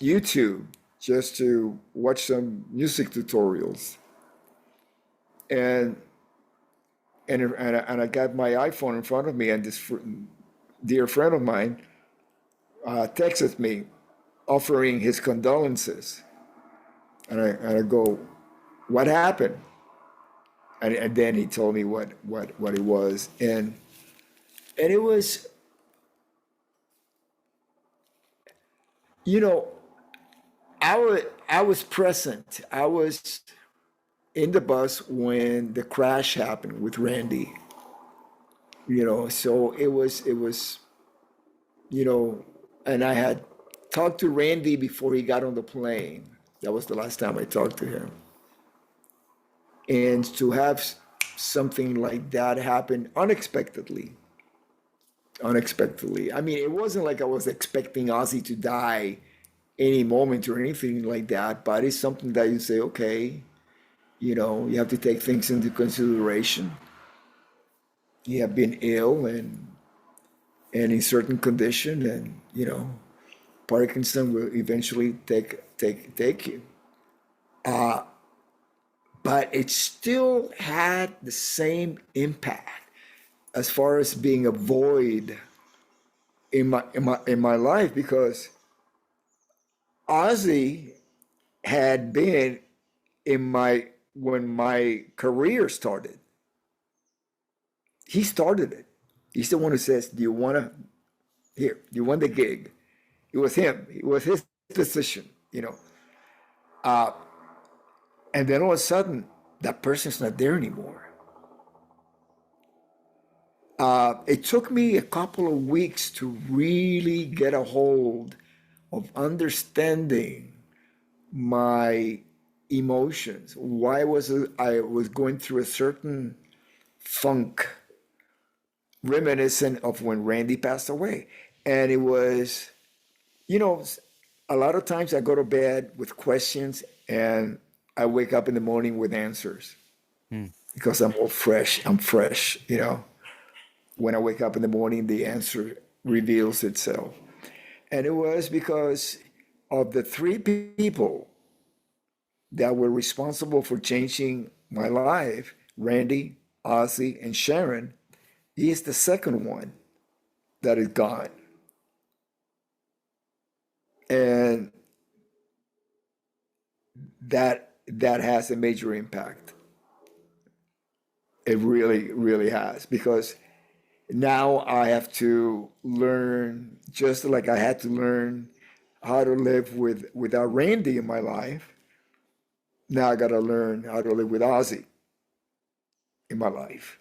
YouTube just to watch some music tutorials, and and I got my iPhone in front of me, and this dear friend of mine texted me offering his condolences, and I go, "What happened?" And then he told me what it was, and it was, you know, I was present. I was in the bus when the crash happened with Randy. So it was, you know, and I had talked to Randy before he got on the plane. That was the last time I talked to him. And to have something like that happen unexpectedly. I mean, it wasn't like I was expecting Ozzy to die any moment or anything like that, but it's something that you say, okay, you have to take things into consideration. You have been ill and in certain condition, and Parkinson will eventually take you. But it still had the same impact as far as being a void in my life, because Ozzy had been in my when my career started. He started it. He's the one who says, "Do you want to here? Do you want the gig?" It was him. It was his decision. Uh, and then all of a sudden, that person's not there anymore. It took me a couple of weeks to really get a hold of understanding my emotions. Why was it I was going through a certain funk reminiscent of when Randy passed away. And it was, you know, a lot of times I go to bed with questions and I wake up in the morning with answers Hmm. because I'm all fresh. I'm fresh. When I wake up in the morning, the answer reveals itself. And it was because of the three people that were responsible for changing my life: Randy, Ozzy, and Sharon. He is the second one that is gone. And that has a major impact. It really, really has, because now I have to learn, just like I had to learn how to live without Randy in my life. Now I got to learn how to live with Ozzy in my life.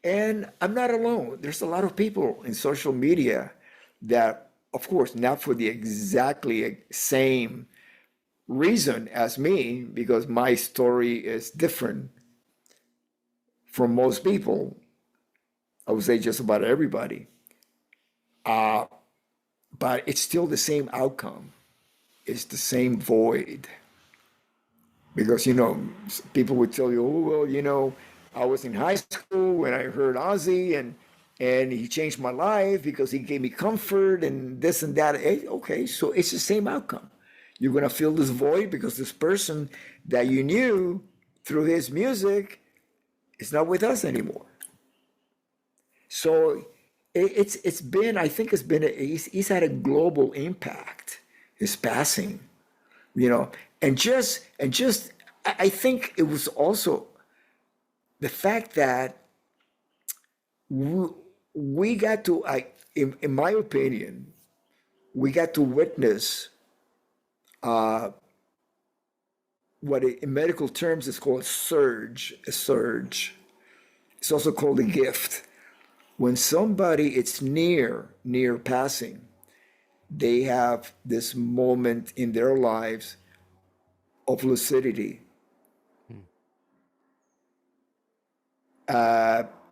And I'm not alone. There's a lot of people in social media that, of course, not for the exactly same reason as me, because my story is different from most people. I would say just about everybody. Uh, but it's still the same outcome. It's the same void. because people would tell you, oh well, I was in high school when I heard Ozzy, and he changed my life because he gave me comfort and this and that. Okay, so it's the same outcome. You're gonna fill this void because this person that you knew through his music is not with us anymore. So it's been, I think it's been he's had a global impact. His passing, you know, and just I think it was also the fact that we, we got to, in my opinion, we got to witness what in medical terms is called surge, a surge. It's also called a gift. When somebody it's near passing, they have this moment in their lives of lucidity.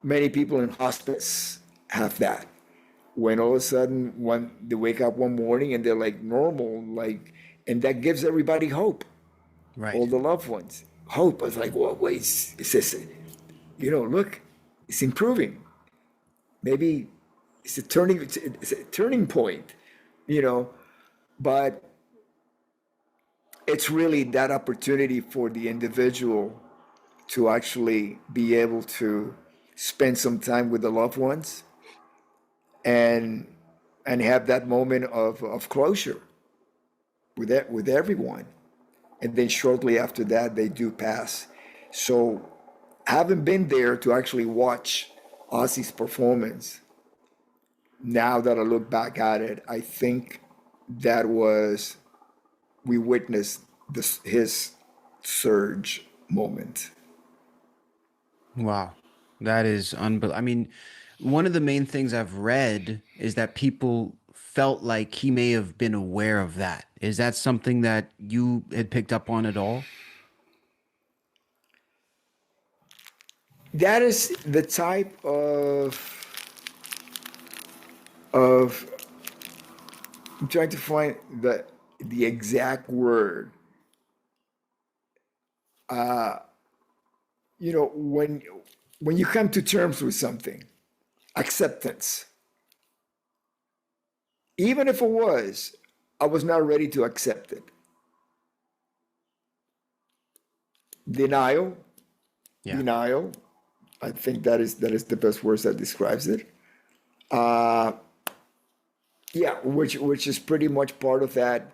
Many people in hospice have that. When all of a sudden, when they wake up one morning and they're like normal, like, and that gives everybody hope, all Right. the loved ones. Hope. It's like, well, wait, it's just, look, it's improving. Maybe it's a turning point, you know, but it's really that opportunity for the individual to actually be able to spend some time with the loved ones and have that moment of closure with everyone. And then shortly after that, they do pass. So having been there to actually watch Ozzy's performance, now that I look back at it, I think that was we witnessed his surge moment. Wow. That is unbelievable. I mean, one of the main things I've read is that people felt like he may have been aware of that. Is that something that you had picked up on at all? That is the type of I'm trying to find the exact word. When you come to terms with something, acceptance. Even if I was not ready to accept it. Denial, Yeah. denial. I think that is the best words that describes it. Uh, yeah, which is pretty much part of that.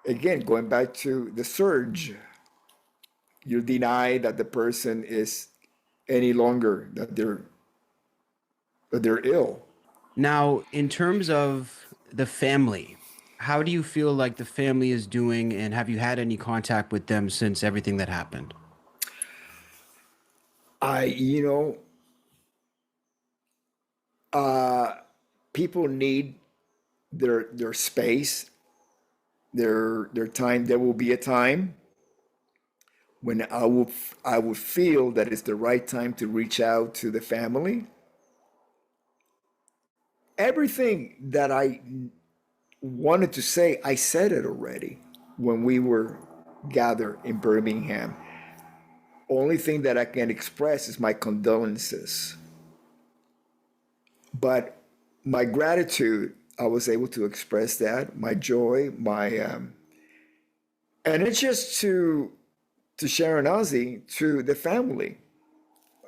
Again, going back to the surge, you deny that the person is any longer that they're ill. Now, in terms of the family, how do you feel like the family is doing, and have you had any contact with them since everything that happened? I, you know, uh, people need their space, their time. There will be a time when I would feel that it's the right time to reach out to the family. Everything that I wanted to say, I said it already when we were gathered in Birmingham. Only thing that I can express is my condolences. But my gratitude, I was able to express that, my joy, and it's just to Sharon Ozzy, to the family.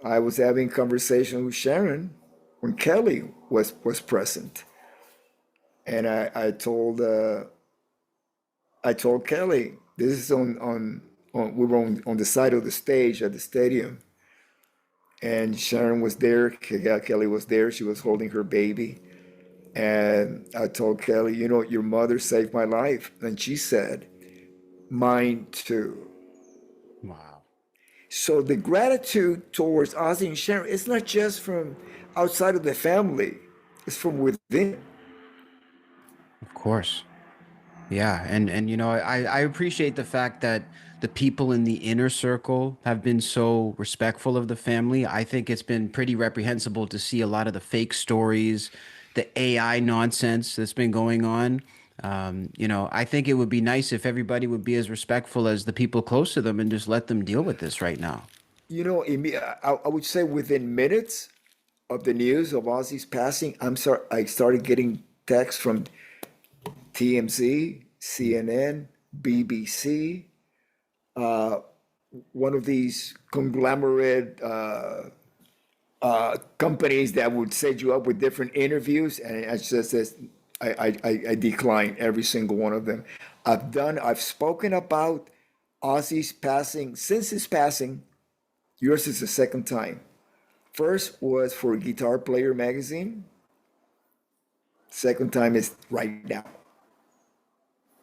I was having conversation with Sharon when Kelly was present, and I told Kelly, this is on we were on the side of the stage at the stadium, and Sharon was there. Kelly was there. She was holding her baby, and I told Kelly, your mother saved my life, and she said, mine too. Wow. So the gratitude towards Ozzy and Sharon, it's not just from outside of the family, it's from within. Of course. Yeah, and I appreciate the fact that the people in the inner circle have been so respectful of the family. I think it's been pretty reprehensible to see a lot of the fake stories, the AI nonsense that's been going on. I think it would be nice if everybody would be as respectful as the people close to them and just let them deal with this right now. I would say within minutes of the news of Ozzy's passing, I started getting texts from TMZ, CNN, BBC, one of these conglomerate companies that would set you up with different interviews, and I just says I decline every single one of them. I've spoken about Ozzy's passing since his passing. Yours is the second time. First was for Guitar Player magazine. Second time is right now.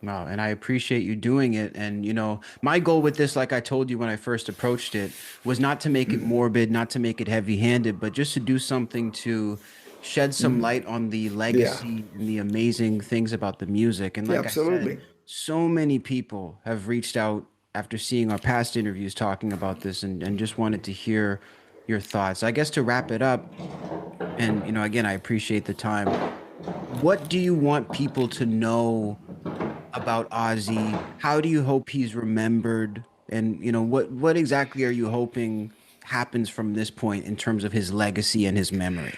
Wow, and I appreciate you doing it. And my goal with this, like I told you when I first approached it, was not to make it morbid, not to make it heavy-handed, but just to do something to shed some light on the Yeah, legacy and the amazing things about the music. And yeah, like I said, absolutely. so many people have reached out after seeing our past interviews talking about this and just wanted to hear your thoughts. I guess to wrap it up, and again, I appreciate the time. What do you want people to know about Ozzy? How do you hope he's remembered? And what exactly are you hoping happens from this point in terms of his legacy and his memory?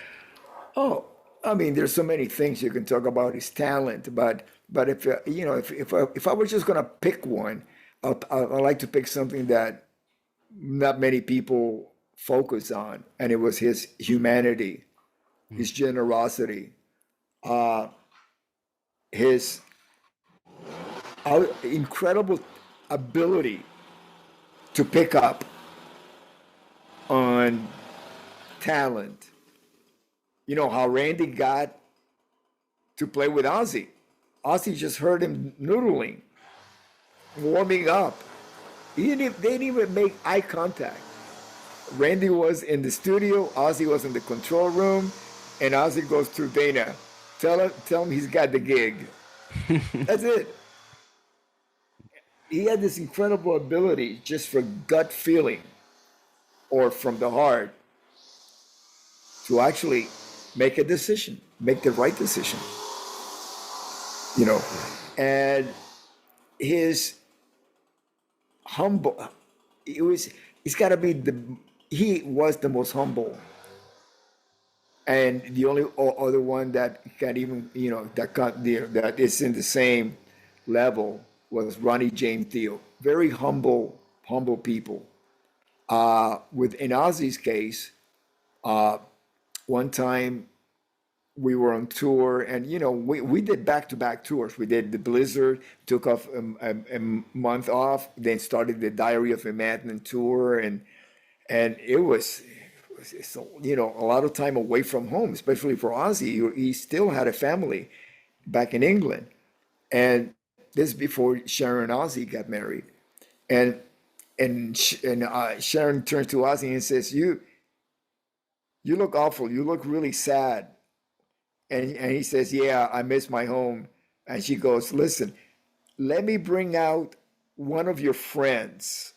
Oh, I mean, there's so many things you can talk about his talent, but if if I was just gonna pick one, I like to pick something that not many people focus on, and it was his humanity, his generosity, uh, his incredible ability to pick up on talent. You know how Randy got to play with Ozzy. Ozzy just heard him noodling, warming up. They didn't even make eye contact. Randy was in the studio, Ozzy was in the control room, and Ozzy goes to Dana. Tell him he's got the gig. That's it. He had this incredible ability just for gut feeling or from the heart to actually make a decision, make the right decision. You know, and his humble, he's got to be he was the most humble. And the only other one that can even, that is in the same level was Ronnie James Dio. Very humble people. In Ozzy's case, one time we were on tour, and we did back-to-back tours. We did the Blizzard, took off a month off, then started the Diary of a Madman tour, and it was a lot of time away from home, especially for Ozzy. He still had a family back in England, and this is before Sharon and Ozzy got married, and Sharon turns to Ozzy and says, "You look awful. You look really sad." And he says, "Yeah, I miss my home." And she goes, "Listen, let me bring out one of your friends,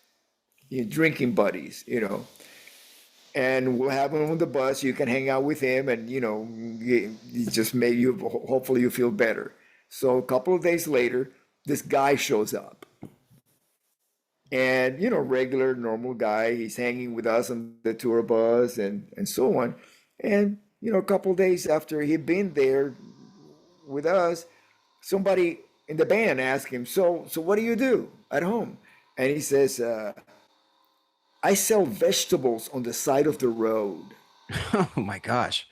your drinking buddies, and we'll have him on the bus. You can hang out with him, and he just made you. Hopefully, you feel better." So a couple of days later, this guy shows up, and regular, normal guy. He's hanging with us on the tour bus and so on. And a couple of days after he'd been there with us, somebody in the band asked him, "So what do you do at home?" And he says, "I sell vegetables on the side of the road." Oh my gosh.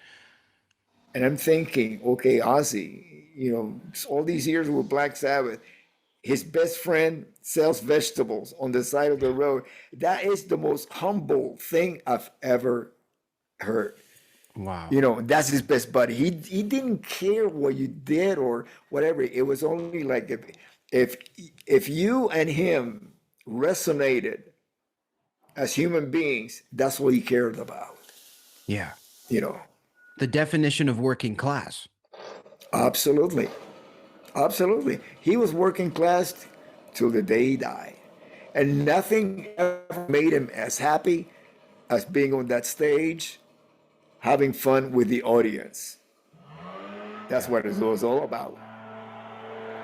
And I'm thinking, okay, Ozzy, all these years with Black Sabbath, his best friend sells vegetables on the side of the road. That is the most humble thing I've ever heard. Wow. That's his best buddy. He didn't care what you did or whatever. It was only like if if you and him resonated as human beings, that's what he cared about. Yeah. You know, The definition of working class. absolutely, absolutely. He was working class till the day he died, and nothing ever made him as happy as being on that stage, having fun with the audience. That's what it was all about.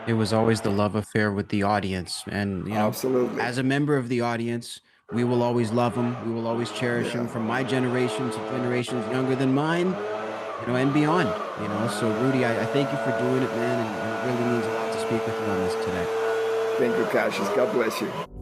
It was always the love affair with the audience. And, you know, Absolutely. as a member of the audience, we will always love him. We will always cherish him, Yeah. from my generation to generations younger than mine, you know, and beyond, you know. So, Rudy, I thank you for doing it, man. And it really means a lot to speak with you on this today. Thank you, Cassius. God bless you.